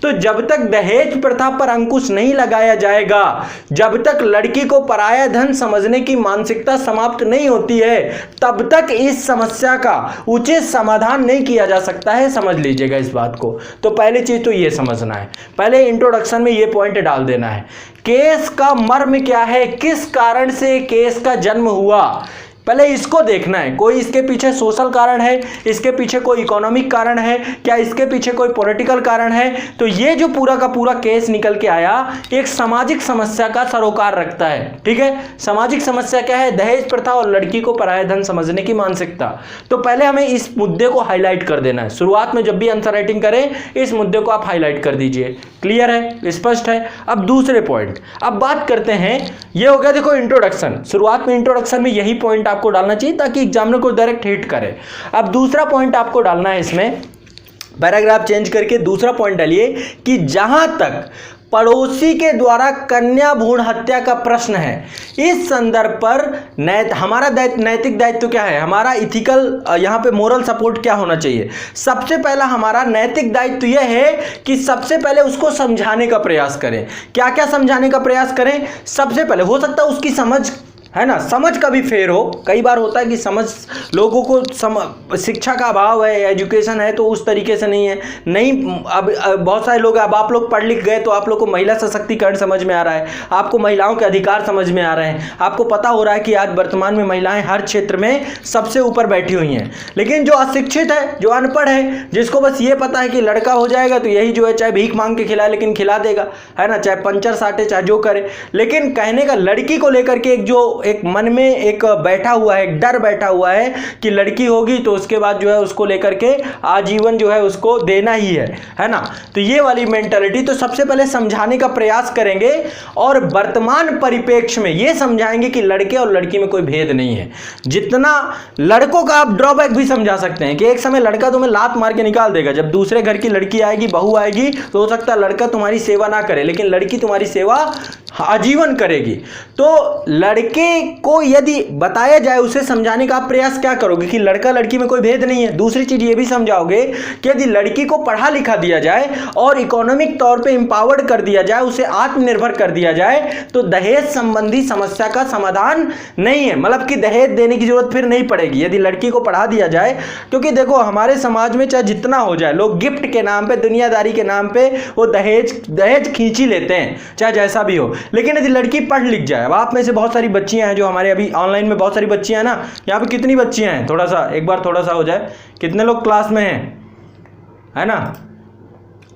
तो जब तक दहेज प्रथा पर अंकुश नहीं लगाया जाएगा, जब तक लड़की को पराया धन समझने की मानसिकता समाप्त नहीं होती है, तब तक इस समस्या का उचित समाधान नहीं किया जा सकता है। समझ लीजिएगा इस बात को। तो पहली चीज तो ये समझना है, पहले इंट्रोडक्शन में ये पॉइंट डाल देना है। केस का मर्म क्या है, किस कारण से केस का जन्म हुआ, पहले इसको देखना है। कोई इसके पीछे सोशल कारण है, इसके पीछे कोई इकोनॉमिक कारण है, क्या इसके पीछे कोई पॉलिटिकल कारण है। तो ये जो पूरा का पूरा केस निकल के आया एक सामाजिक समस्या का सरोकार रखता है, ठीक है। सामाजिक समस्या क्या है? दहेज प्रथा और लड़की को पराया धन समझने की मानसिकता। तो पहले हमें इस मुद्दे को हाईलाइट कर देना है। शुरुआत में जब भी आंसर राइटिंग करें इस मुद्दे को आप हाईलाइट कर दीजिए। क्लियर है, स्पष्ट है। अब दूसरे पॉइंट, अब बात करते हैं। ये हो गया देखो इंट्रोडक्शन। शुरुआत में इंट्रोडक्शन में यही पॉइंट आपको डालना चाहिए ताकि एग्जामिनर को डायरेक्ट हिट करे। अब दूसरा पॉइंट आपको डालना है, इसमें पैराग्राफ चेंज करके दूसरा पॉइंट डालिए कि जहां तक पड़ोसी के द्वारा कन्या भ्रूण हत्या का प्रश्न है, इस संदर्भ पर हमारा नैतिक दायित्व क्या है, हमारा इथिकल यहाँ पे मोरल सपोर्ट क्या होना चाहिए। सबसे पहला हमारा नैतिक दायित्व यह है कि सबसे पहले उसको समझाने का प्रयास करें। क्या क्या समझाने का प्रयास करें? सबसे पहले हो सकता है उसकी समझ, है ना, समझ का भी फेर हो। कई बार होता है कि समझ लोगों को शिक्षा का अभाव है, एजुकेशन है तो उस तरीके से नहीं है। नहीं, अब बहुत सारे लोग, अब आप लोग पढ़ लिख गए तो आप लोग को महिला सशक्तिकरण समझ में आ रहा है, आपको महिलाओं के अधिकार समझ में आ रहे हैं, आपको पता हो रहा है कि आज वर्तमान में महिलाएं हर क्षेत्र में सबसे ऊपर बैठी हुई हैं। लेकिन जो अशिक्षित है, जो अनपढ़ है, जिसको बस ये पता है कि लड़का हो जाएगा तो यही जो है चाहे भीख मांग के खिलाए लेकिन खिला देगा, है ना, चाहे पंचर साटे चाहे जो करे। लेकिन कहने का लड़की को लेकर के एक मन में एक बैठा हुआ है, एक डर बैठा हुआ है कि लड़की होगी तो उसके बाद जो है उसको लेकर के आजीवन जो है उसको देना ही है ना। तो ये वाली मेंटालिटी तो सबसे पहले समझाने का प्रयास करेंगे और वर्तमान परिप्रेक्ष्य में ये समझाएंगे कि लड़के और लड़की में कोई भेद नहीं है। जितना लड़कों का आप ड्रॉबैक भी समझा सकते हैं कि एक समय लड़का तुम्हें लात मार के निकाल देगा, जब दूसरे घर की लड़की आएगी, बहू आएगी, तो हो सकता है लड़का तुम्हारी सेवा ना करे लेकिन लड़की तुम्हारी सेवा आजीवन करेगी। तो लड़के को यदि बताया जाए, उसे समझाने का आप प्रयास क्या करोगे कि लड़का लड़की में कोई भेद नहीं है। दूसरी चीज ये भी समझाओगे कि यदि लड़की को पढ़ा लिखा दिया जाए और इकोनॉमिक तौर पे एम्पावर्ड कर दिया जाए, उसे आत्मनिर्भर कर दिया जाए, तो दहेज संबंधी समस्या का समाधान नहीं है। मतलब कि दहेज देने की जरूरत फिर नहीं पड़ेगी यदि लड़की को पढ़ा दिया जाए। क्योंकि देखो हमारे समाज में चाहे जितना हो जाए, लोग गिफ्ट के नाम पे, दुनियादारी के नाम पे वो दहेज खींची लेते हैं, चाहे जैसा भी हो। लेकिन यदि लड़की पढ़ लिख जाए, अब आप में से बहुत सारी बच्चियां हैं जो हमारे अभी ऑनलाइन में बहुत सारी बच्चियां हैं ना, यहाँ पे कितनी बच्चियां हैं, थोड़ा सा एक बार थोड़ा सा हो जाए, कितने लोग क्लास में हैं, है ना।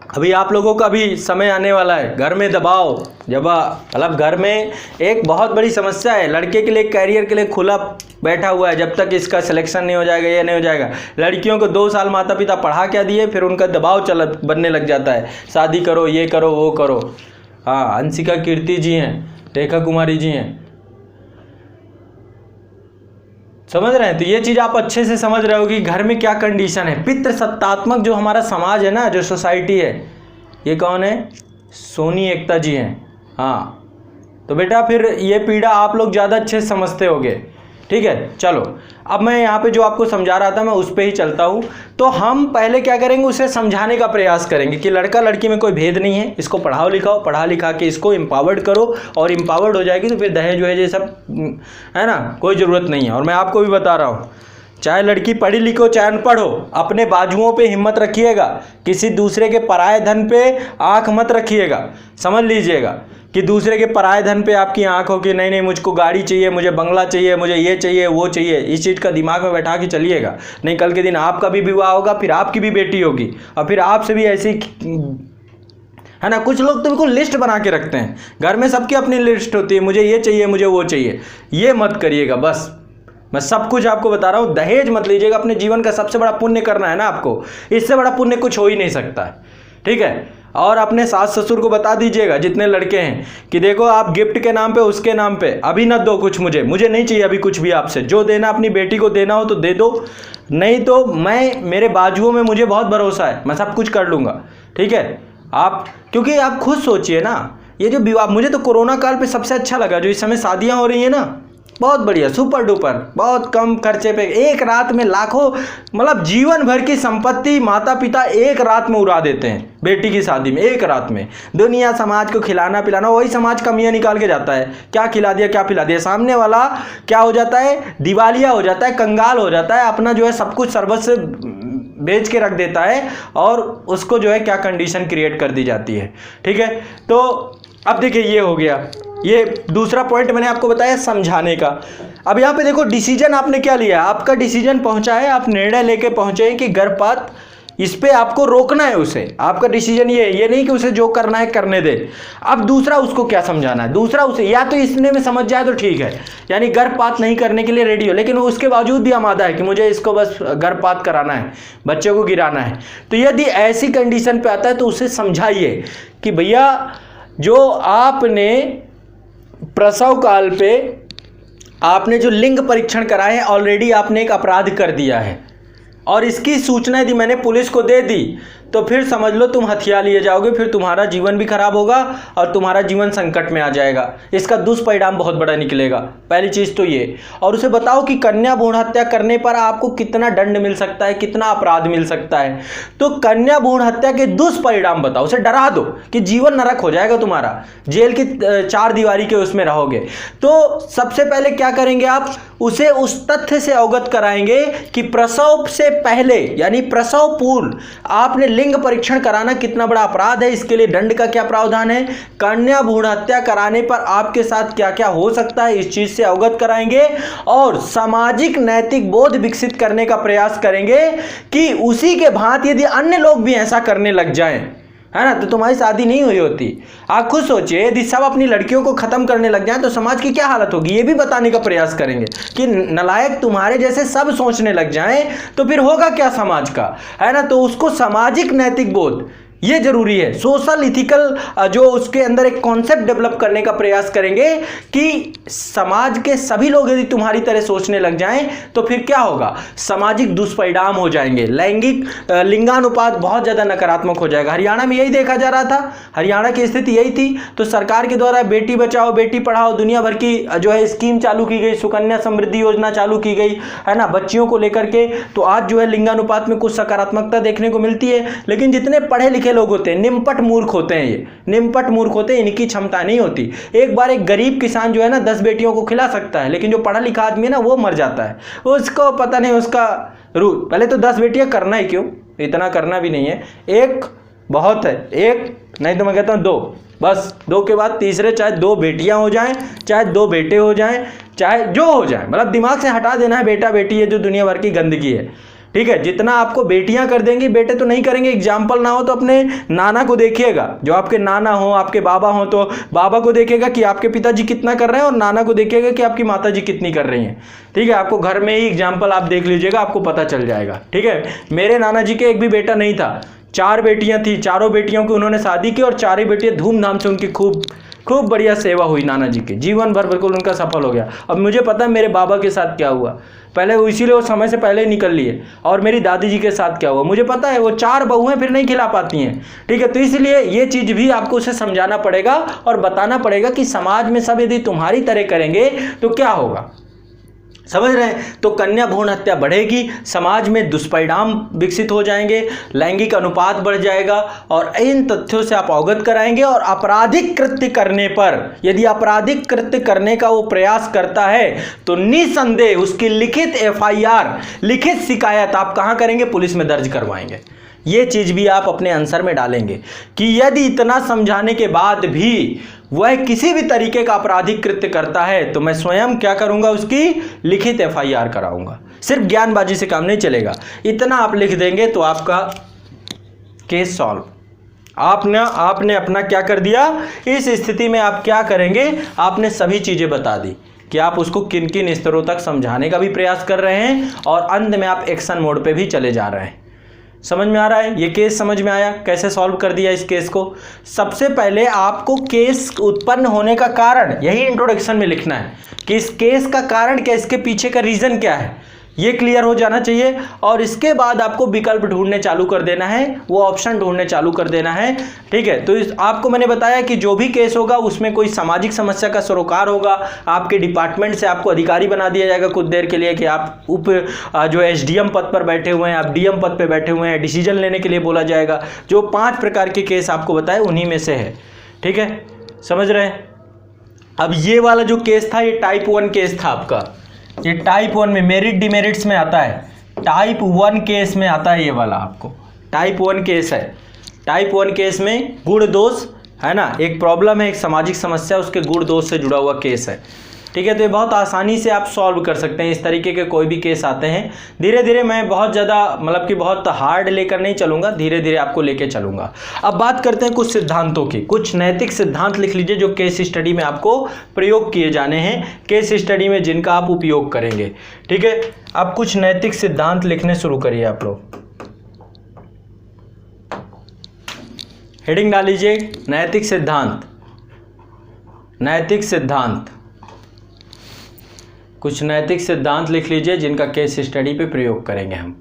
अभी आप लोगों का भी समय आने वाला है। घर में दबाव, जब मतलब घर में एक बहुत बड़ी समस्या है, लड़के के लिए कैरियर के लिए खुला बैठा हुआ है, जब तक इसका सिलेक्शन नहीं हो जाएगा, ये नहीं हो जाएगा। लड़कियों को 2 साल माता पिता पढ़ा क्या दिए, फिर उनका दबाव बनने लग जाता है, शादी करो, ये करो, वो करो। हाँ, अंशिका कीर्ति जी हैं, रेखा कुमारी जी हैं, समझ रहे हैं। तो ये चीज़ आप अच्छे से समझ रहे हो कि घर में क्या कंडीशन है। पितृसत्तात्मक जो हमारा समाज है ना, जो सोसाइटी है, ये कौन है? सोनी एकता जी हैं, हाँ, तो बेटा फिर ये पीड़ा आप लोग ज़्यादा अच्छे से समझते होगे। ठीक है, चलो अब मैं यहाँ पे जो आपको समझा रहा था मैं उस पर ही चलता हूँ। तो हम पहले क्या करेंगे, उसे समझाने का प्रयास करेंगे कि लड़का लड़की में कोई भेद नहीं है, इसको पढ़ाओ लिखाओ, पढ़ा लिखा के इसको एम्पावर्ड करो, और एम्पावर्ड हो जाएगी तो फिर दहेज वहेज ये सब है ना, कोई ज़रूरत नहीं है। और मैं आपको भी बता रहा हूँ, चाहे लड़की पढ़ी लिखो चाहे अनपढ़ हो, अपने बाजुओं पे हिम्मत रखिएगा, किसी दूसरे के पराये धन पे आंख मत रखिएगा। समझ लीजिएगा कि दूसरे के पराये धन पे आपकी आंख हो कि नहीं नहीं मुझको गाड़ी चाहिए, मुझे बंगला चाहिए, मुझे ये चाहिए वो चाहिए, इस चीज़ का दिमाग में बैठा के चलिएगा। नहीं कल के दिन आपका भी विवाह होगा, फिर आपकी भी बेटी होगी, और फिर आपसे भी ऐसी, है ना। कुछ लोग तो बिल्कुल लिस्ट बना के रखते हैं, घर में सबकी अपनी लिस्ट होती है, मुझे ये चाहिए मुझे वो चाहिए। ये मत करिएगा। बस मैं सब कुछ आपको बता रहा हूँ, दहेज मत लीजिएगा। अपने जीवन का सबसे बड़ा पुण्य करना है ना आपको, इससे बड़ा पुण्य कुछ हो ही नहीं सकता है। ठीक है, और अपने सास ससुर को बता दीजिएगा जितने लड़के हैं कि देखो आप गिफ्ट के नाम पे उसके नाम पे अभी न दो कुछ, मुझे नहीं चाहिए अभी कुछ भी आपसे। जो देना अपनी बेटी को देना हो तो दे दो, नहीं तो मेरे बाजुओं में मुझे बहुत भरोसा है, मैं सब कुछ कर लूँगा। ठीक है, आप क्योंकि आप खुद सोचिए ना, ये जो विवाह, मुझे तो कोरोना काल पे सबसे अच्छा लगा जो इस समय शादियाँ हो रही हैं ना, बहुत बढ़िया, सुपर डुपर, बहुत कम खर्चे पे एक रात में लाखों, मतलब जीवन भर की संपत्ति माता पिता एक रात में उड़ा देते हैं बेटी की शादी में, एक रात में। दुनिया समाज को खिलाना पिलाना, वही समाज कमियां निकाल के जाता है, क्या खिला दिया क्या पिला दिया। सामने वाला क्या हो जाता है, दिवालिया हो जाता है, कंगाल हो जाता है, अपना जो है सब कुछ सर्वस्व बेच के रख देता है, और उसको जो है क्या कंडीशन क्रिएट कर दी जाती है। ठीक है, तो अब देखिए ये हो गया, ये दूसरा पॉइंट मैंने आपको बताया समझाने का। अब यहाँ पे देखो डिसीजन आपने क्या लिया, आपका डिसीजन पहुंचा है, आप निर्णय लेके पहुंचे हैं कि गर्भपात, इस पे आपको रोकना है उसे। आपका डिसीजन ये नहीं कि उसे जो करना है करने दे। अब दूसरा उसको क्या समझाना है, दूसरा उसे या तो इसने में समझ जाए तो ठीक है, यानी गर्भपात नहीं करने के लिए रेडी हो, लेकिन उसके बावजूद भी आमादा है कि मुझे इसको बस गर्भपात कराना है, बच्चे को गिराना है। तो यदि ऐसी कंडीशन पे आता है तो उसे समझाइए कि भैया जो आपने प्रसव काल पे आपने जो लिंग परीक्षण कराए हैं, ऑलरेडी आपने एक अपराध कर दिया है, और इसकी सूचना यदि मैंने पुलिस को दे दी तो फिर समझ लो तुम हथिया लिए जाओगे, फिर तुम्हारा जीवन भी खराब होगा और तुम्हारा जीवन संकट में आ जाएगा। इसका दुष्परिणाम बहुत बड़ा निकलेगा। पहली चीज़ तो ये, और उसे बताओ कि कन्या भ्रूण हत्या करने पर आपको कितना दंड मिल सकता है, कितना अपराध मिल सकता है। तो कन्या भ्रूण हत्या के दुष्परिणाम बताओ, उसे डरा दो कि जीवन नरक हो जाएगा तुम्हारा, जेल की 4 दीवारी के उसमें रहोगे। तो सबसे पहले क्या करेंगे आप, उसे उस तथ्य से अवगत कराएंगे कि प्रसव से पहले यानी प्रसव पूर्व आपने लिंग परीक्षण कराना कितना बड़ा अपराध है, इसके लिए दंड का क्या प्रावधान है, कन्या भ्रूण हत्या कराने पर आपके साथ क्या क्या हो सकता है, इस चीज से अवगत कराएंगे, और सामाजिक नैतिक बोध विकसित करने का प्रयास करेंगे कि उसी के भांति यदि अन्य लोग भी ऐसा करने लग जाएं, है ना, तो तुम्हारी शादी नहीं हुई होती। आप खुद सोचिए, यदि सब अपनी लड़कियों को खत्म करने लग जाएं तो समाज की क्या हालत होगी। ये भी बताने का प्रयास करेंगे कि नलायक तुम्हारे जैसे सब सोचने लग जाएं तो फिर होगा क्या समाज का, है ना। तो उसको सामाजिक नैतिक बोध ये जरूरी है, सोशल इथिकल जो उसके अंदर एक कॉन्सेप्ट डेवलप करने का प्रयास करेंगे कि समाज के सभी लोग यदि तुम्हारी तरह सोचने लग जाएं तो फिर क्या होगा, सामाजिक दुष्परिणाम हो जाएंगे, लैंगिक लिंगानुपात बहुत ज़्यादा नकारात्मक हो जाएगा। हरियाणा में यही देखा जा रहा था, हरियाणा की स्थिति यही थी। तो सरकार के द्वारा बेटी बचाओ बेटी पढ़ाओ दुनिया भर की जो है स्कीम चालू की गई, सुकन्या समृद्धि योजना चालू की गई, है ना, बच्चियों को लेकर के। तो आज जो है लिंगानुपात में कुछ सकारात्मकता देखने को मिलती है, लेकिन जितने पढ़े लिखे लोग होते हैं निम्पट मूर्ख होते हैं, ये निम्पट मूर्ख होते हैं, इनकी क्षमता नहीं होती। एक बार एक गरीब किसान जो है ना 10 बेटियों को खिला सकता है, लेकिन जो पढ़ा लिखा आदमी है ना वो मर जाता है, उसको पता नहीं उसका रूल। पहले तो 10 बेटियां करना ही क्यों, इतना करना भी नहीं है, एक बहुत है, एक नहीं तो मैं कहता हूँ 2, बस 2 के बाद तीसरे चाहे 2 बेटियां हो जाएं चाहे 2 बेटे हो जाएं, चाहे जो हो जाए, मतलब दिमाग से हटा देना है बेटा बेटी, ये जो दुनिया भर की गंदगी है। ठीक है, जितना आपको बेटियां कर देंगी बेटे तो नहीं करेंगे। एग्जाम्पल ना हो तो अपने नाना को देखिएगा, जो आपके नाना हो आपके बाबा हो तो बाबा को देखेगा कि आपके पिताजी कितना कर रहे हैं, और नाना को देखेगा कि आपकी माताजी कितनी कर रही हैं। ठीक है, आपको घर में ही एग्जाम्पल आप देख लीजिएगा, आपको पता चल जाएगा। ठीक है, मेरे नाना जी के एक भी बेटा नहीं था, 4 बेटियां थी, चारों बेटियों की उन्होंने शादी की और चारों बेटियां धूमधाम से उनकी खूब बढ़िया सेवा हुई नाना जी की, जीवन भर बिल्कुल उनका सफल हो गया। अब मुझे पता है मेरे बाबा के साथ क्या हुआ, पहले वो इसीलिए वो समय से पहले ही निकल लिए, और मेरी दादी जी के साथ क्या हुआ मुझे पता है, वो 4 बहुएं फिर नहीं खिला पाती हैं, ठीक है। तो इसलिए ये चीज़ भी आपको उसे समझाना पड़ेगा और बताना पड़ेगा कि समाज में सब यदि तुम्हारी तरह करेंगे तो क्या होगा, समझ रहे हैं। तो कन्या भ्रूण हत्या बढ़ेगी, समाज में दुष्परिणाम विकसित हो जाएंगे, लैंगिक अनुपात बढ़ जाएगा, और इन तथ्यों से आप अवगत कराएंगे। और आपराधिक कृत्य करने पर, यदि आपराधिक कृत्य करने का वो प्रयास करता है तो निसंदेह उसकी लिखित FIR, लिखित शिकायत आप कहाँ करेंगे, पुलिस में दर्ज करवाएंगे। ये चीज़ भी आप अपने आंसर में डालेंगे कि यदि इतना समझाने के बाद भी वह किसी भी तरीके का आपराधिक कृत्य करता है तो मैं स्वयं क्या करूंगा, उसकी लिखित FIR कराऊंगा। सिर्फ ज्ञानबाजी से काम नहीं चलेगा, इतना आप लिख देंगे तो आपका केस सॉल्व। आपने अपना क्या कर दिया, इस स्थिति में आप क्या करेंगे, आपने सभी चीज़ें बता दी कि आप उसको किन किन स्तरों तक समझाने का भी प्रयास कर रहे हैं, और अंत में आप एक्शन मोड पे भी चले जा रहे हैं। समझ में आ रहा है, ये केस समझ में आया, कैसे सॉल्व कर दिया इस केस को। सबसे पहले आपको केस उत्पन्न होने का कारण, यही इंट्रोडक्शन में लिखना है कि इस केस का कारण क्या, इसके पीछे का रीज़न क्या है, ये क्लियर हो जाना चाहिए। और इसके बाद आपको विकल्प ढूंढने चालू कर देना है, वो ऑप्शन ढूंढने चालू कर देना है, ठीक है। तो आपको मैंने बताया कि जो भी केस होगा उसमें कोई सामाजिक समस्या का सरोकार होगा, आपके डिपार्टमेंट से आपको अधिकारी बना दिया जाएगा कुछ देर के लिए कि आप जो SDM पद पर बैठे हुए हैं, आप DM पद पर बैठे हुए हैं, डिसीजन लेने के लिए बोला जाएगा। जो 5 प्रकार के केस आपको बताए उन्हीं में से है, ठीक है, समझ रहे हैं। अब ये वाला जो केस था ये टाइप 1 केस था आपका, ये टाइप 1 में मेरिट डिमेरिट्स में आता है, टाइप 1 केस में आता है ये वाला, आपको टाइप 1 केस है। टाइप 1 केस में गुण दोष है ना, एक प्रॉब्लम है, एक सामाजिक समस्या, उसके गुण दोष से जुड़ा हुआ केस है, ठीक है। तो ये बहुत आसानी से आप सॉल्व कर सकते हैं, इस तरीके के कोई भी केस आते हैं। धीरे धीरे मैं बहुत ज़्यादा मतलब कि बहुत हार्ड लेकर नहीं चलूँगा, धीरे धीरे आपको लेके चलूँगा। अब बात करते हैं कुछ सिद्धांतों की, कुछ नैतिक सिद्धांत लिख लीजिए जो केस स्टडी में आपको प्रयोग किए जाने हैं, केस स्टडी में जिनका आप उपयोग करेंगे, ठीक है। अब कुछ नैतिक सिद्धांत लिखने शुरू करिए आप लोग, हेडिंग डाल लीजिए नैतिक सिद्धांत। नैतिक सिद्धांत, कुछ नैतिक सिद्धांत लिख लीजिए जिनका केस स्टडी पे प्रयोग करेंगे हम,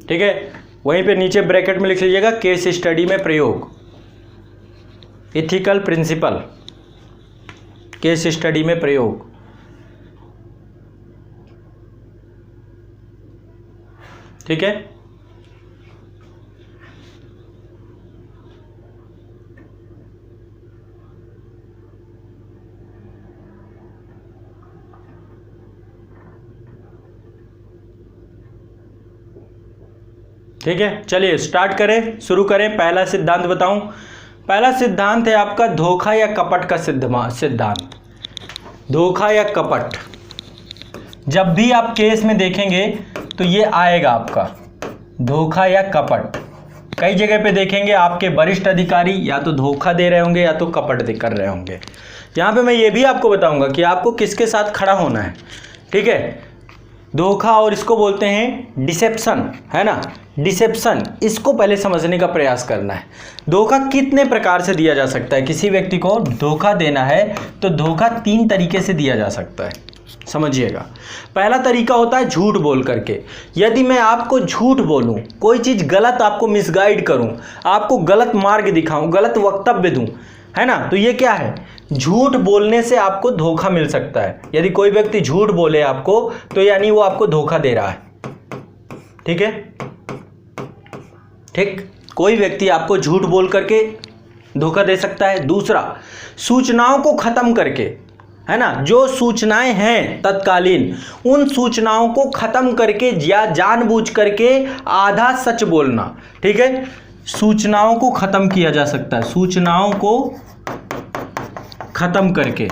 ठीक है। वहीं पे नीचे ब्रैकेट में लिख लीजिएगा केस स्टडी में प्रयोग, इथिकल प्रिंसिपल, केस स्टडी में प्रयोग, ठीक है। ठीक है, चलिए स्टार्ट करें, शुरू करें। पहला सिद्धांत बताऊं, पहला सिद्धांत है आपका धोखा या कपट का सिद्धांत। धोखा या कपट, जब भी आप केस में देखेंगे तो ये आएगा आपका धोखा या कपट। कई जगह पे देखेंगे आपके वरिष्ठ अधिकारी या तो धोखा दे रहे होंगे या तो कपट कर रहे होंगे। यहाँ पे मैं ये भी आपको बताऊंगा कि आपको किसके साथ खड़ा होना है, ठीक है। धोखा, और इसको बोलते हैं डिसेप्शन, है ना, डिसेप्शन, इसको पहले समझने का प्रयास करना है। धोखा कितने प्रकार से दिया जा सकता है, किसी व्यक्ति को धोखा देना है तो धोखा 3 तरीके से दिया जा सकता है, समझिएगा। पहला तरीका होता है झूठ बोल करके। यदि मैं आपको झूठ बोलूं, कोई चीज़ गलत आपको मिसगाइड करूं, आपको गलत मार्ग दिखाऊं, गलत वक्तव्य दूं, है ना, तो ये क्या है, झूठ बोलने से आपको धोखा मिल सकता है। यदि कोई व्यक्ति झूठ बोले आपको तो यानी वो आपको धोखा दे रहा है, ठीक है, ठीक। कोई व्यक्ति आपको झूठ बोल करके धोखा दे सकता है। दूसरा, सूचनाओं को खत्म करके, है ना, जो सूचनाएं हैं तत्कालीन, उन सूचनाओं को खत्म करके या जानबूझ करके आधा सच बोलना, ठीक है। सूचनाओं को खत्म किया जा सकता है, सूचनाओं को खत्म करके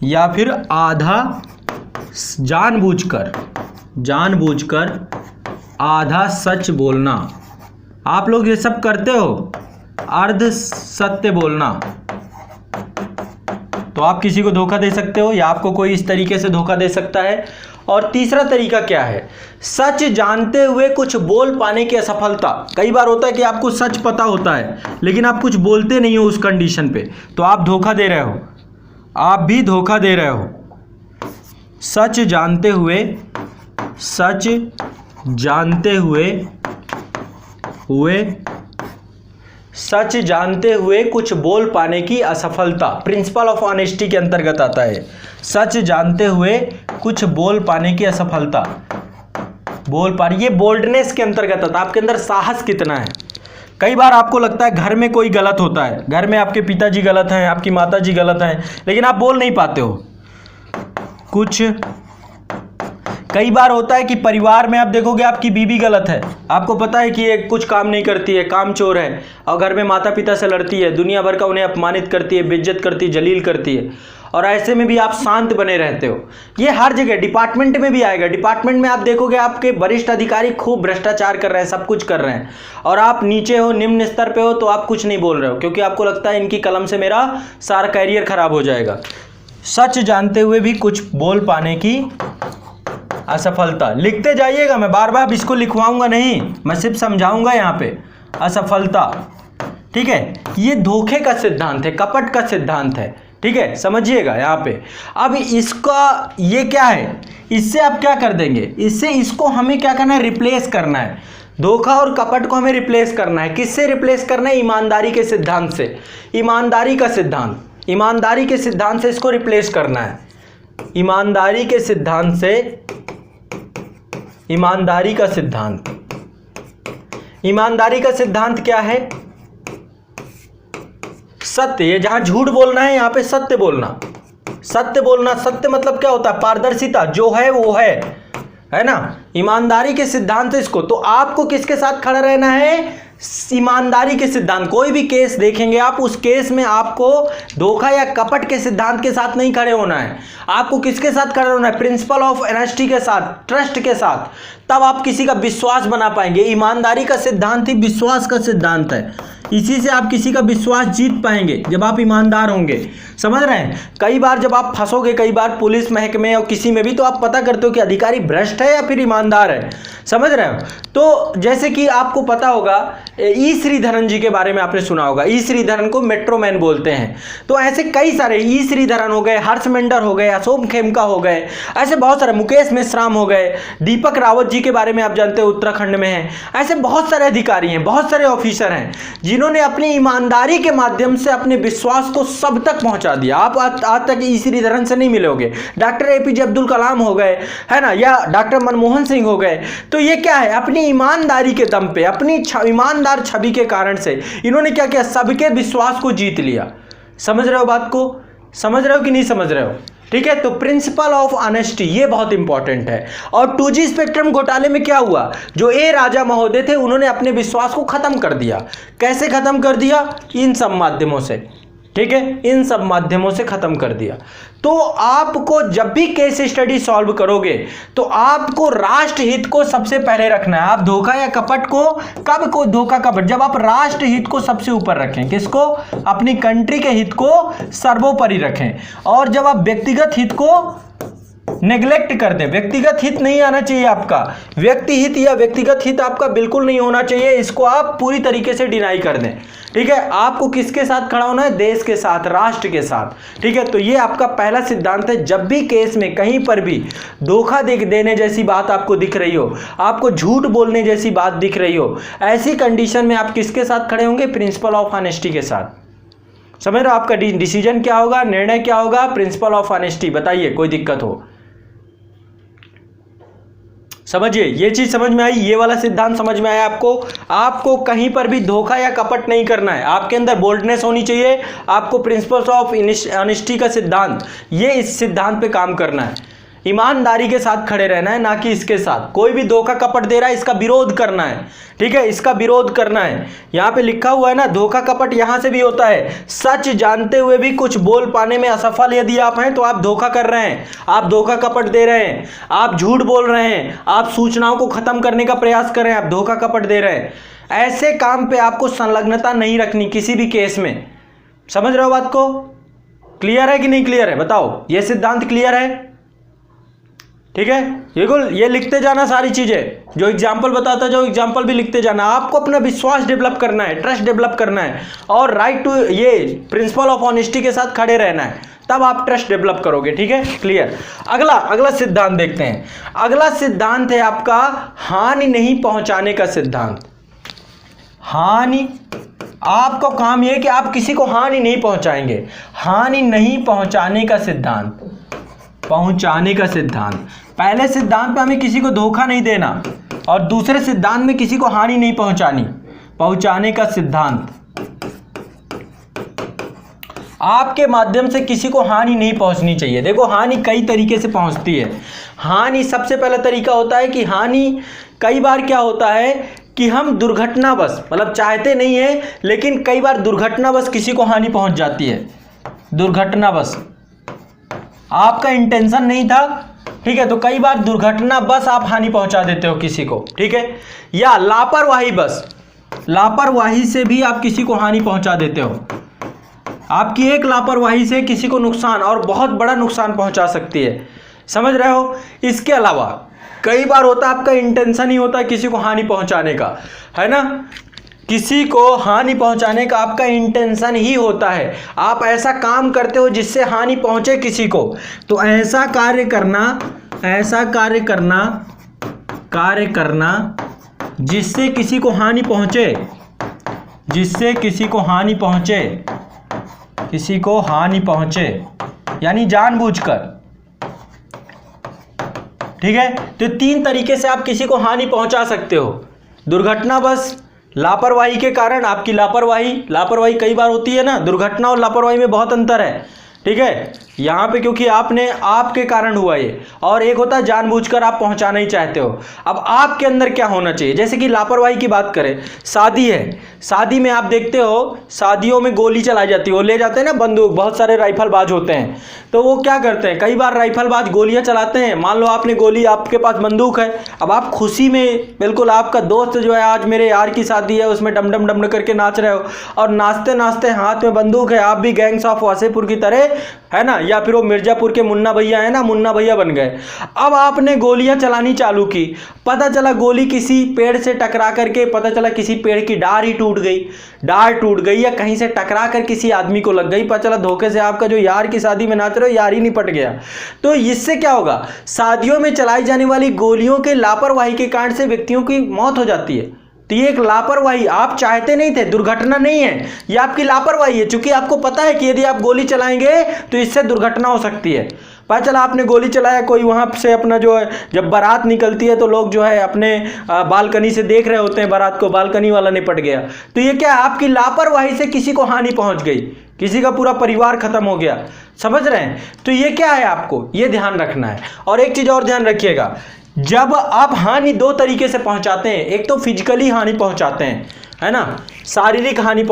या फिर आधा जानबूझकर आधा सच बोलना। आप लोग ये सब करते हो, अर्ध सत्य बोलना, तो आप किसी को धोखा दे सकते हो या आपको कोई इस तरीके से धोखा दे सकता है। और तीसरा तरीका क्या है, सच जानते हुए कुछ बोल पाने की असफलता। कई बार होता है कि आपको सच पता होता है लेकिन आप कुछ बोलते नहीं हो उस कंडीशन पे, तो आप धोखा दे रहे हो, आप भी धोखा दे रहे हो। सच जानते हुए कुछ बोल पाने की असफलता प्रिंसिपल ऑफ ऑनेस्टी के अंतर्गत आता है। सच जानते हुए कुछ बोल पाने की असफलता, ये बोल्डनेस के अंतर्गत आता है। आपके अंदर साहस कितना है। कई बार आपको लगता है घर में कोई गलत होता है, घर में आपके पिताजी गलत हैं, आपकी माताजी गलत हैं, लेकिन आप बोल नहीं पाते हो। कई बार होता है कि परिवार में आप देखोगे आपकी बीवी गलत है, आपको पता है कि ये कुछ काम नहीं करती है, कामचोर है, और घर में माता पिता से लड़ती है, दुनिया भर का उन्हें अपमानित करती है, बेइज्जत करती है, जलील करती है, और ऐसे में भी आप शांत बने रहते हो। ये हर जगह डिपार्टमेंट में भी आएगा। डिपार्टमेंट में आप देखोगे आपके वरिष्ठ अधिकारी खूब भ्रष्टाचार कर रहे हैं, सब कुछ कर रहे हैं, और आप नीचे हो, निम्न स्तर पे हो, तो आप कुछ नहीं बोल रहे हो क्योंकि आपको लगता है इनकी कलम से मेरा सारा कैरियर खराब हो जाएगा। सच जानते हुए भी कुछ बोल पाने की असफलता। लिखते जाइएगा, मैं बार बार इसको लिखवाऊंगा नहीं, मैं सिर्फ समझाऊंगा यहाँ पे। असफलता, ठीक है, ये धोखे का सिद्धांत है, कपट का सिद्धांत है, ठीक है, समझिएगा यहाँ पे। अब इसका ये क्या है, इससे आप क्या कर देंगे, इसको हमें क्या करना है, रिप्लेस करना है। धोखा और कपट को हमें रिप्लेस करना है। किससे रिप्लेस करना है, ईमानदारी के सिद्धांत से। ईमानदारी के सिद्धांत से इसको रिप्लेस करना है। ईमानदारी का सिद्धांत क्या है, सत्य। ये जहां झूठ बोलना है यहां पे सत्य बोलना। सत्य मतलब क्या होता है, पारदर्शिता, जो है वो है ना। ईमानदारी के सिद्धांत इसको, तो आपको किसके साथ खड़ा रहना है, ईमानदारी के सिद्धांत। कोई भी केस देखेंगे आप, उस केस में आपको धोखा या कपट के सिद्धांत के साथ नहीं खड़े होना है। आपको किसके साथ खड़े होना है, प्रिंसिपल ऑफ ऑनेस्टी के साथ, ट्रस्ट के साथ। तब आप किसी का विश्वास बना पाएंगे। ईमानदारी का सिद्धांत ही विश्वास का सिद्धांत है। इसी से आप किसी का विश्वास जीत पाएंगे जब आप ईमानदार होंगे। समझ रहे हैं। कई बार जब आप फंसोगे, कई बार पुलिस महकमे और किसी में भी, तो आप पता करते हो कि अधिकारी भ्रष्ट है या फिर ईमानदार है। समझ रहे हो। तो जैसे कि आपको पता होगा, ई श्रीधरन जी के बारे में आपने सुना होगा। ई श्रीधरन को मेट्रो मैन बोलते हैं। तो ऐसे कई सारे, ई श्रीधरन हो गए, हर्ष मेंढर हो गए, अशोक खेमका हो गए, ऐसे बहुत सारे, मुकेश मेश्राम हो गए, दीपक रावत जी के बारे में आप जानते हो, उत्तराखंड में हैं। ऐसे बहुत सारे अधिकारी हैं, बहुत सारे ऑफिसर हैं जिन्होंने अपनी ईमानदारी के माध्यम से अपने विश्वास को सब तक पहुंचा दिया। आप आज तक ई श्रीधरन से नहीं मिलोगे। डॉक्टर एपीजे अब्दुल कलाम हो गए, है ना, या डॉक्टर मनमोहन सिंह हो गए। तो ये क्या है, अपनी ईमानदारी के दम पे, अपनी ईमानदार छवि के कारण से इन्होंने क्या किया, सबके विश्वास को जीत लिया। समझ रहे हो बात को, समझ रहे हो कि नहीं समझ रहे हो। ठीक है। तो प्रिंसिपल ऑफ ऑनेस्टी ये बहुत इंपॉर्टेंट है। और 2G स्पेक्ट्रम घोटाले में क्या हुआ, जो ए राजा महोदय थे उन्होंने अपने विश्वास को खत्म कर दिया। कैसे खत्म कर दिया, इन सब माध्यमों से। ठीक है, इन सब माध्यमों से खत्म कर दिया। तो आपको जब भी केस स्टडी सॉल्व करोगे तो आपको राष्ट्र हित को सबसे पहले रखना है। आप धोखा या कपट को कब को धोखा कपट, जब आप राष्ट्र हित को सबसे ऊपर रखें। किसको, अपनी कंट्री के हित को सर्वोपरि रखें। और जब आप व्यक्तिगत हित को नेग्लेक्ट कर दें, व्यक्तिगत हित नहीं आना चाहिए आपका, व्यक्ति हित या व्यक्तिगत हित आपका बिल्कुल नहीं होना चाहिए, इसको आप पूरी तरीके से डिनाई कर दें। ठीक है, आपको किसके साथ खड़ा होना है, देश के साथ, राष्ट्र के साथ। ठीक है, तो ये आपका पहला सिद्धांत है। जब भी केस में कहीं पर भी धोखा देने जैसी बात आपको दिख रही हो, आपको झूठ बोलने जैसी बात दिख रही हो, ऐसी कंडीशन में आप किसके साथ खड़े होंगे, प्रिंसिपल ऑफ ऑनेस्टी के साथ। समझ रहे हो, आपका डिसीजन क्या होगा, निर्णय क्या होगा, प्रिंसिपल ऑफ ऑनेस्टी। बताइए कोई दिक्कत हो, समझिए। ये चीज समझ में आई, ये वाला सिद्धांत समझ में आया आपको। आपको कहीं पर भी धोखा या कपट नहीं करना है, आपके अंदर बोल्डनेस होनी चाहिए। आपको प्रिंसिपल्स ऑफ ऑनेस्टी का सिद्धांत, ये इस सिद्धांत पे काम करना है। ईमानदारी के साथ खड़े रहना है, ना कि इसके साथ। कोई भी धोखा कपट दे रहा है, इसका विरोध करना है। ठीक है, इसका विरोध करना है। यहां पे लिखा हुआ है ना, धोखा कपट यहां से भी होता है। सच जानते हुए भी कुछ बोल पाने में असफल यदि आप हैं तो आप धोखा कर रहे हैं, आप धोखा कपट दे रहे हैं, आप झूठ बोल रहे हैं, आप सूचनाओं को खत्म करने का प्रयास कर रहे हैं, आप धोखा कपट दे रहे हैं। ऐसे काम पे आपको संलग्नता नहीं रखनी किसी भी केस में। समझ रहे हो बात को, क्लियर है कि नहीं क्लियर है, बताओ। यह सिद्धांत क्लियर है। ठीक है, बिल्कुल ये लिखते जाना सारी चीज़ें, जो एग्जाम्पल बताता जाओ एग्जाम्पल भी लिखते जाना। आपको अपना विश्वास डेवलप करना है, ट्रस्ट डेवलप करना है और राइट टू ये प्रिंसिपल ऑफ ऑनेस्टी के साथ खड़े रहना है, तब आप ट्रस्ट डेवलप करोगे। ठीक है, क्लियर। अगला सिद्धांत देखते हैं। अगला सिद्धांत है आपका हानि नहीं पहुंचाने का सिद्धांत। हानि, आपका काम यह है कि आप किसी को हानि नहीं पहुंचाएंगे। हानि नहीं पहुंचाने का सिद्धांत, पहुंचाने का सिद्धांत। पहले सिद्धांत में हमें किसी को धोखा नहीं देना और दूसरे सिद्धांत में किसी को हानि नहीं पहुंचानी। पहुंचाने का सिद्धांत, आपके माध्यम से किसी को हानि नहीं पहुंचनी चाहिए। देखो हानि कई तरीके से पहुंचती है। हानि सबसे पहला तरीका होता है कि हानि कई बार क्या होता है कि हम दुर्घटनावश, मतलब चाहते नहीं है लेकिन कई बार दुर्घटनावश किसी को हानि पहुंच जाती है। दुर्घटनावश, आपका इंटेंशन नहीं था, ठीक है, तो कई बार दुर्घटना बस आप हानि पहुंचा देते हो किसी को। ठीक है, या लापरवाही, बस लापरवाही से भी आप किसी को हानि पहुंचा देते हो। आपकी एक लापरवाही से किसी को नुकसान और बहुत बड़ा नुकसान पहुंचा सकती है, समझ रहे हो। इसके अलावा कई बार होता है आपका इंटेंशन ही होता है किसी को हानि पहुंचाने का, है ना, किसी को हानि पहुंचाने का आपका इंटेंशन ही होता है। आप ऐसा काम करते हो जिससे हानि पहुंचे किसी को, तो ऐसा कार्य करना जिससे किसी को हानि पहुंचे, किसी को हानि पहुंचे यानी जानबूझकर। ठीक है, तो 3 तरीके से आप किसी को हानि पहुंचा सकते हो। दुर्घटनावश, लापरवाही के कारण, आपकी लापरवाही कई बार होती है ना, दुर्घटना और लापरवाही में बहुत अंतर है। ठीक है, यहाँ पे क्योंकि आपके कारण हुआ ये, और एक होता है जानबूझकर आप पहुंचाना ही चाहते हो। अब आपके अंदर क्या होना चाहिए, जैसे कि लापरवाही की बात करें, शादी है, शादी में आप देखते हो शादियों में गोली चलाई जाती है, वो ले जाते हैं ना बंदूक, बहुत सारे राइफलबाज होते हैं, तो वो क्या करते हैं, कई बार राइफलबाज गोलियां चलाते हैं। मान लो आपने गोली, आपके पास बंदूक है, अब आप खुशी में, बिल्कुल आपका दोस्त जो है आज मेरे यार की शादी है, उसमें डम डम डम करके नाच रहे हो और नाचते नाचते हाथ में बंदूक है, आप भी गैंग्स ऑफ वासेपुर की तरह, है ना, या फिर वो मिर्जापुर के मुन्ना भैया है ना, मुन्ना भैया बन गए। अब आपने गोलियां चलानी चालू की, पता चला गोली किसी पेड़ से टकरा करके, पता चला किसी पेड़ की डार टूट गई या कहीं से टकरा कर किसी आदमी को लग गई, पता चला धोखे से आपका जो यार की शादी में नाच रहे हो यार ही निपट गया। तो इससे क्या होगा, शादियों में चलाई जाने वाली गोलियों के लापरवाही के कारण से व्यक्तियों की मौत हो जाती है। तो ये एक लापरवाही, आप चाहते नहीं थे, दुर्घटना नहीं है, ये आपकी लापरवाही है, क्योंकि आपको पता है कि यदि आप गोली चलाएंगे तो इससे दुर्घटना हो सकती है। पता चला आपने गोली चलाया, कोई वहाँ से अपना जो है, जब बारात निकलती है तो लोग जो है अपने बालकनी से देख रहे होते हैं बारात को, बालकनी वाला निपट गया। तो ये क्या है, आपकी लापरवाही से किसी को हानि पहुँच गई, किसी का पूरा परिवार खत्म हो गया, समझ रहे हैं। तो ये क्या है, आपको ये ध्यान रखना है। और एक चीज़ और ध्यान रखिएगा, जब आप हानि 2 तरीके से पहुंचाते हैं, एक तो फिजिकली हानि पहुंचाते हैं, है ना, शारीरिक क्षति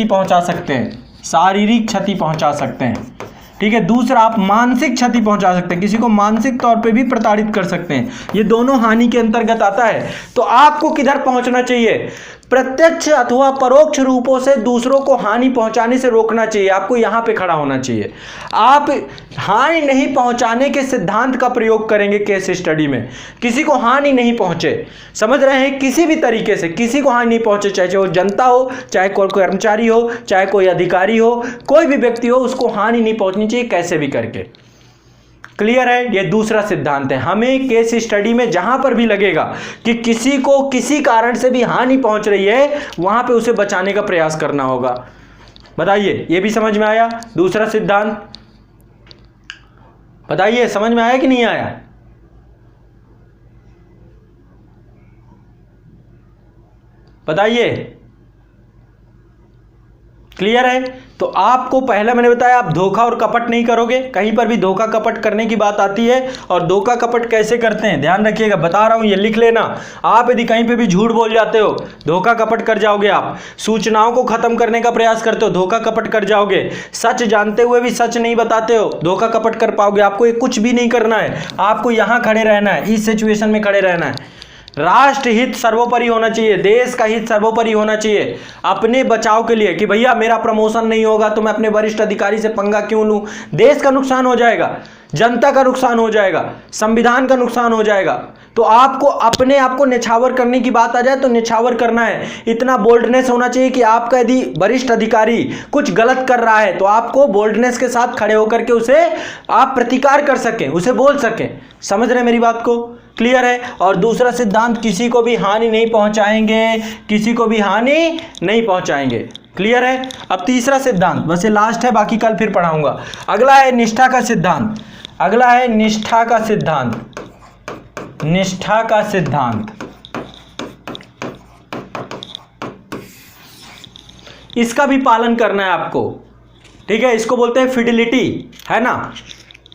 पहुंचा सकते हैं, शारीरिक क्षति पहुंचा सकते हैं। ठीक है, दूसरा आप मानसिक क्षति पहुंचा सकते हैं, किसी को मानसिक तौर पे भी प्रताड़ित कर सकते हैं, ये दोनों हानि के अंतर्गत आता है। तो आपको किधर पहुंचना चाहिए, प्रत्यक्ष अथवा परोक्ष रूपों से दूसरों को हानि पहुंचाने से रोकना चाहिए, आपको यहाँ पे खड़ा होना चाहिए। आप हानि नहीं पहुंचाने के सिद्धांत का प्रयोग करेंगे केस स्टडी में, किसी को हानि नहीं पहुंचे, समझ रहे हैं, किसी भी तरीके से किसी को हानि नहीं पहुंचे, चाहे वो जनता हो, चाहे कोई कर्मचारी हो, चाहे कोई अधिकारी हो, कोई भी व्यक्ति हो, उसको हानि नहीं पहुंचनी चाहिए कैसे भी करके। क्लियर है, ये दूसरा सिद्धांत है। हमें केस स्टडी में जहां पर भी लगेगा कि किसी को किसी कारण से भी हानि पहुंच रही है, वहां पे उसे बचाने का प्रयास करना होगा। बताइए, ये भी समझ में आया दूसरा सिद्धांत? बताइए, समझ में आया कि नहीं आया? बताइए, क्लियर है। तो आपको पहले मैंने बताया, आप धोखा और कपट नहीं करोगे, कहीं पर भी धोखा कपट करने की बात आती है। और धोखा कपट कैसे करते हैं ध्यान रखिएगा, बता रहा हूं, ये लिख लेना। आप यदि कहीं पे भी झूठ बोल जाते हो, धोखा कपट कर जाओगे। आप सूचनाओं को खत्म करने का प्रयास करते हो, धोखा कपट कर जाओगे। सच जानते हुए भी सच नहीं बताते हो, धोखा कपट कर पाओगे। आपको ये कुछ भी नहीं करना है, आपको यहां खड़े रहना है, इस सिचुएशन में खड़े रहना है। राष्ट्र हित सर्वोपरि होना चाहिए, देश का हित सर्वोपरि होना चाहिए अपने बचाव के लिए कि भैया मेरा प्रमोशन नहीं होगा तो मैं अपने वरिष्ठ अधिकारी से पंगा क्यों लूं, देश का नुकसान हो जाएगा, जनता का नुकसान हो जाएगा, संविधान का नुकसान हो जाएगा। तो आपको अपने आप को निछावर करने की बात आ जाए तो निछावर करना है। इतना बोल्डनेस होना चाहिए कि आपका यदि वरिष्ठ अधिकारी कुछ गलत कर रहा है तो आपको बोल्डनेस के साथ खड़े होकर के उसे आप प्रतिकार कर सकें, उसे बोल सकें। समझ रहे हैं मेरी बात को? क्लियर है? और दूसरा सिद्धांत, किसी को भी हानि नहीं पहुंचाएंगे, किसी को भी हानि नहीं पहुंचाएंगे। क्लियर है? अब तीसरा सिद्धांत, बस ये लास्ट है, बाकी कल फिर पढ़ाऊंगा। अगला है निष्ठा का सिद्धांत। अगला है निष्ठा का सिद्धांत। निष्ठा का सिद्धांत, इसका भी पालन करना है आपको। ठीक है, इसको बोलते हैं फिडिलिटी, है ना,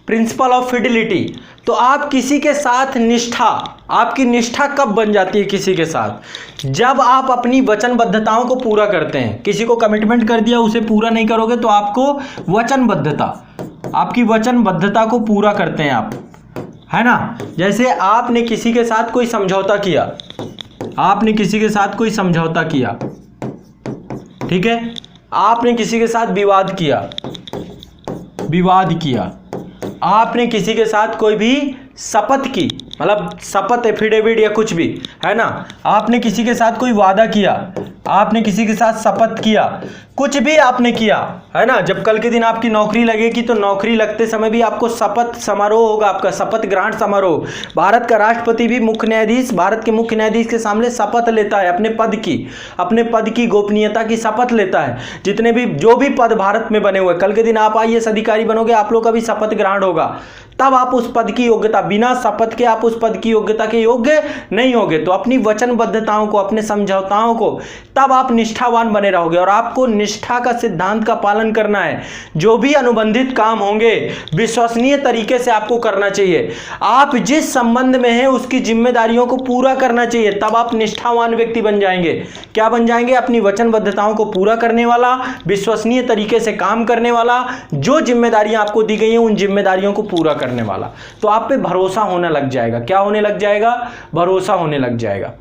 प्रिंसिपल ऑफ फिडिलिटी। तो आप किसी के साथ निष्ठा, आपकी निष्ठा कब बन जाती है किसी के साथ? जब आप अपनी वचनबद्धताओं को पूरा करते हैं। किसी को कमिटमेंट कर दिया, उसे पूरा नहीं करोगे तो आपको वचनबद्धता, आपकी वचनबद्धता को पूरा करते हैं आप, है ना। जैसे आपने किसी के साथ कोई समझौता किया, आपने किसी के साथ कोई समझौता किया, ठीक है, आपने किसी के साथ विवाद किया, आपने किसी के साथ कोई भी शपथ की, मतलब शपथ एफिडेविट या कुछ भी, है ना, आपने किसी के साथ कोई वादा किया, आपने किसी के साथ शपथ किया, कुछ भी आपने किया, है ना। जब कल के दिन आपकी नौकरी लगेगी तो नौकरी लगते समय भी आपको शपथ समारोह होगा, आपका शपथ ग्रहण समारोह। भारत का राष्ट्रपति भी मुख्य न्यायाधीश, भारत के मुख्य न्यायाधीश के सामने शपथ लेता है, अपने पद की गोपनीयता की शपथ लेता है। जितने भी जो भी पद भारत में बने हुए, कल के दिन आप IAS अधिकारी बनोगे, आप लोग का भी शपथ ग्रहण होगा, तब आप उस पद की योग्यता, बिना शपथ के आप उस पद की योग्यता के योग्य नहीं होगे। तो अपनी वचनबद्धताओं को, अपने समझौताओं को, तब आप निष्ठावान बने रहोगे। और आपको निष्ठा का सिद्धांत का पालन करना है। जो भी अनुबंधित काम होंगे विश्वसनीय तरीके से आपको करना चाहिए। आप जिस संबंध में हैं उसकी जिम्मेदारियों को पूरा करना चाहिए, तब आप निष्ठावान व्यक्ति बन जाएंगे। क्या बन जाएंगे? अपनी वचनबद्धताओं को पूरा करने वाला, विश्वसनीय तरीके से काम करने वाला, जो जिम्मेदारियां आपको दी गई हैं उन जिम्मेदारियों को पूरा करने वाला। तो आप पे भरोसा होने लग जाएगा। क्या होने लग जाएगा? भरोसा होने लग जाएगा।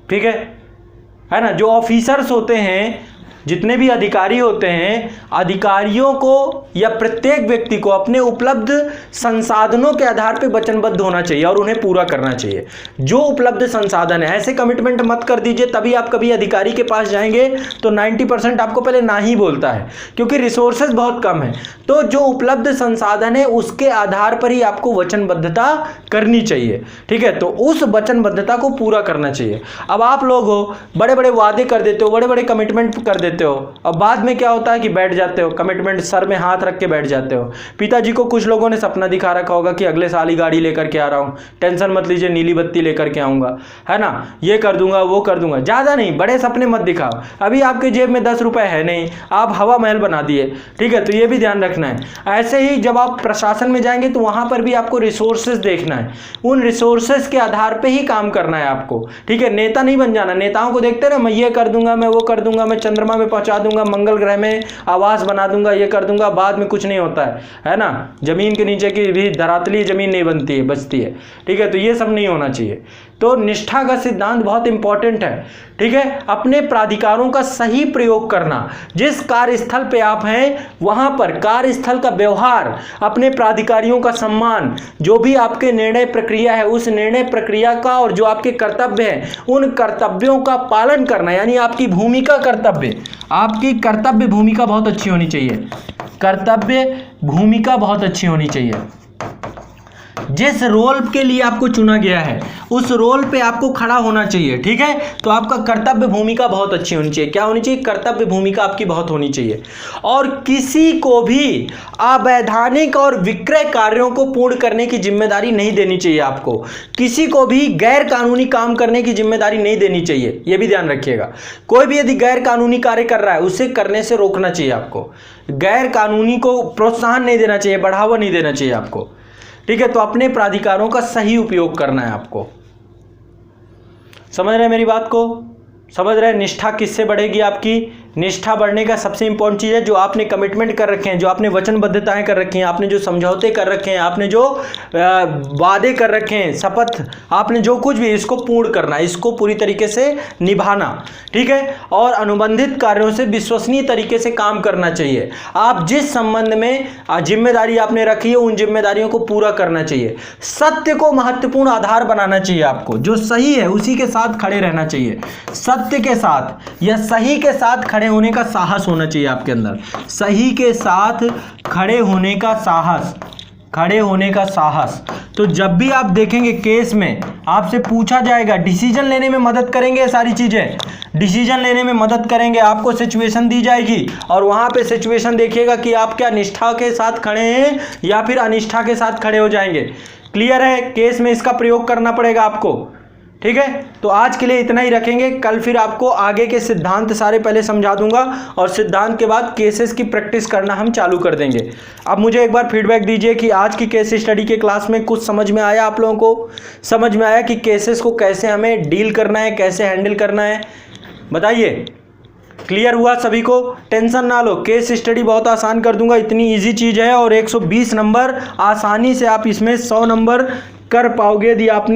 ठीक है ना। जो ऑफिसर्स होते हैं, जितने भी अधिकारी होते हैं, अधिकारियों को या प्रत्येक व्यक्ति को अपने उपलब्ध संसाधनों के आधार पर वचनबद्ध होना चाहिए और उन्हें पूरा करना चाहिए। जो उपलब्ध संसाधन है, ऐसे कमिटमेंट मत कर दीजिए तभी आप कभी अधिकारी के पास जाएंगे तो 90% आपको पहले ना ही बोलता है, क्योंकि रिसोर्सेज बहुत कम है। तो जो उपलब्ध संसाधन है उसके आधार पर ही आपको वचनबद्धता करनी चाहिए। ठीक है, तो उस वचनबद्धता को पूरा करना चाहिए। अब आप लोग हो, बड़े बड़े वादे कर देते हो, बड़े बड़े कमिटमेंट कर देते हो, और बाद में क्या होता है कि बैठ जाते हो, कमिटमेंट सर में हाथ रख के बैठ जाते हो। पिताजी को कुछ लोगों ने सपना दिखा रखा होगा कि अगले साल ही गाड़ी लेकर के आ रहा हूं, टेंशन मत लीजिए, नीली बत्ती लेकर के आऊंगा, है ना, ये कर दूंगा, वो कर दूंगा। ज्यादा नहीं, बड़े सपने मत दिखाओ। अभी आपके जेब में 10 रुपए है नहीं, आप हवा महल बना दिए। ठीक है, तो ये भी ध्यान रखना है। ऐसे ही जब आप प्रशासन में जाएंगे तो वहां पर भी आपको रिसोर्सेज देखना है, उन रिसोर्सेज के आधार पर ही काम करना है आपको। ठीक है, नेता नहीं बन जाना। नेताओं को देखते ना, मैं ये कर दूंगा, मैं वो कर दूंगा, मैं चंद्रमा में पहुंचा दूंगा, मंगल ग्रह में आवास बना दूंगा, ये कर दूंगा, बाद में कुछ नहीं होता है ना। जमीन के नीचे की भी धरातली जमीन नहीं बनती है, बचती है। ठीक है, तो ये सब नहीं होना चाहिए। तो निष्ठा का सिद्धांत बहुत इंपॉर्टेंट है। ठीक है, अपने प्राधिकारों का सही प्रयोग करना। जिस कार्यस्थल पे आप हैं वहां पर कार्यस्थल का व्यवहार, अपने प्राधिकारियों का सम्मान, जो भी आपके निर्णय प्रक्रिया है उस निर्णय प्रक्रिया का, और जो आपके कर्तव्य हैं उन कर्तव्यों का पालन करना, यानी आपकी भूमिका कर्तव्य, आपकी कर्तव्य भूमिका बहुत अच्छी होनी चाहिए। कर्तव्य भूमिका बहुत अच्छी होनी चाहिए। जिस रोल के लिए आपको चुना गया है उस रोल पे आपको खड़ा होना चाहिए। ठीक है, तो आपका कर्तव्य भूमिका बहुत अच्छी होनी चाहिए। क्या होनी चाहिए? कर्तव्य भूमिका आपकी बहुत होनी चाहिए। और किसी को भी अवैधानिक और विक्रय कार्यों को पूर्ण करने की जिम्मेदारी नहीं देनी चाहिए आपको। किसी को भी गैर कानूनी काम करने की जिम्मेदारी नहीं देनी चाहिए, यह भी ध्यान रखिएगा। कोई भी यदि गैर कानूनी कार्य कर रहा है उसे करने से रोकना चाहिए आपको। गैर कानूनी को प्रोत्साहन नहीं देना चाहिए, बढ़ावा नहीं देना चाहिए आपको। ठीक है, तो अपने प्राधिकारों का सही उपयोग करना है आपको। समझ रहे हैं मेरी बात को? समझ रहे हैं? निष्ठा किससे बढ़ेगी आपकी? निष्ठा बढ़ने का सबसे इंपॉर्टेंट चीज़ है जो आपने कमिटमेंट कर रखे हैं, जो आपने वचनबद्धताएं कर रखी हैं, आपने जो समझौते कर रखे हैं, आपने जो वादे कर रखे हैं, शपथ, आपने जो कुछ भी, इसको पूर्ण करना, इसको पूरी तरीके से निभाना, ठीक है। और अनुबंधित कार्यों से विश्वसनीय तरीके से काम करना चाहिए। आप जिस संबंध में जिम्मेदारी आपने रखी है उन जिम्मेदारियों को पूरा करना चाहिए। सत्य को महत्वपूर्ण आधार बनाना चाहिए आपको, जो सही है उसी के साथ खड़े रहना चाहिए। सत्य के साथ या सही के साथ खड़े होने का साहस होना चाहिए आपके अंदर। सही के साथ खड़े होने का साहस, खड़े होने का साहस। तो जब भी आप देखेंगे केस में आपसे पूछा जाएगा, डिसीजन लेने में मदद करेंगे ये सारी चीज़ें, डिसीजन लेने में मदद करेंगे। आपको सिचुएशन दी जाएगी और वहाँ पे सिचुएशन देखिएगा कि आप क्या निष्ठा के साथ खड़े हैं या फिर अनिष्ठा के साथ खड़े हो जाएंगे। क्लियर है? केस में इसका प्रयोग करना पड़ेगा आपको, ठीक है। तो आज के लिए इतना ही रखेंगे, कल फिर आपको आगे के सिद्धांत सारे पहले समझा दूंगा और सिद्धांत के बाद केसेस की प्रैक्टिस करना हम चालू कर देंगे। अब मुझे एक बार फीडबैक दीजिए कि आज की केस स्टडी के क्लास में कुछ समझ में आया? आप लोगों को समझ में आया कि केसेस को कैसे हमें डील करना है, कैसे हैंडल करना है? बताइए, क्लियर हुआ सभी को? टेंशन ना लो, केस स्टडी बहुत आसान कर दूंगा, इतनी इजी चीज़ है और 120 नंबर आसानी से आप इसमें 100 नंबर कर पाओगे यदि आपने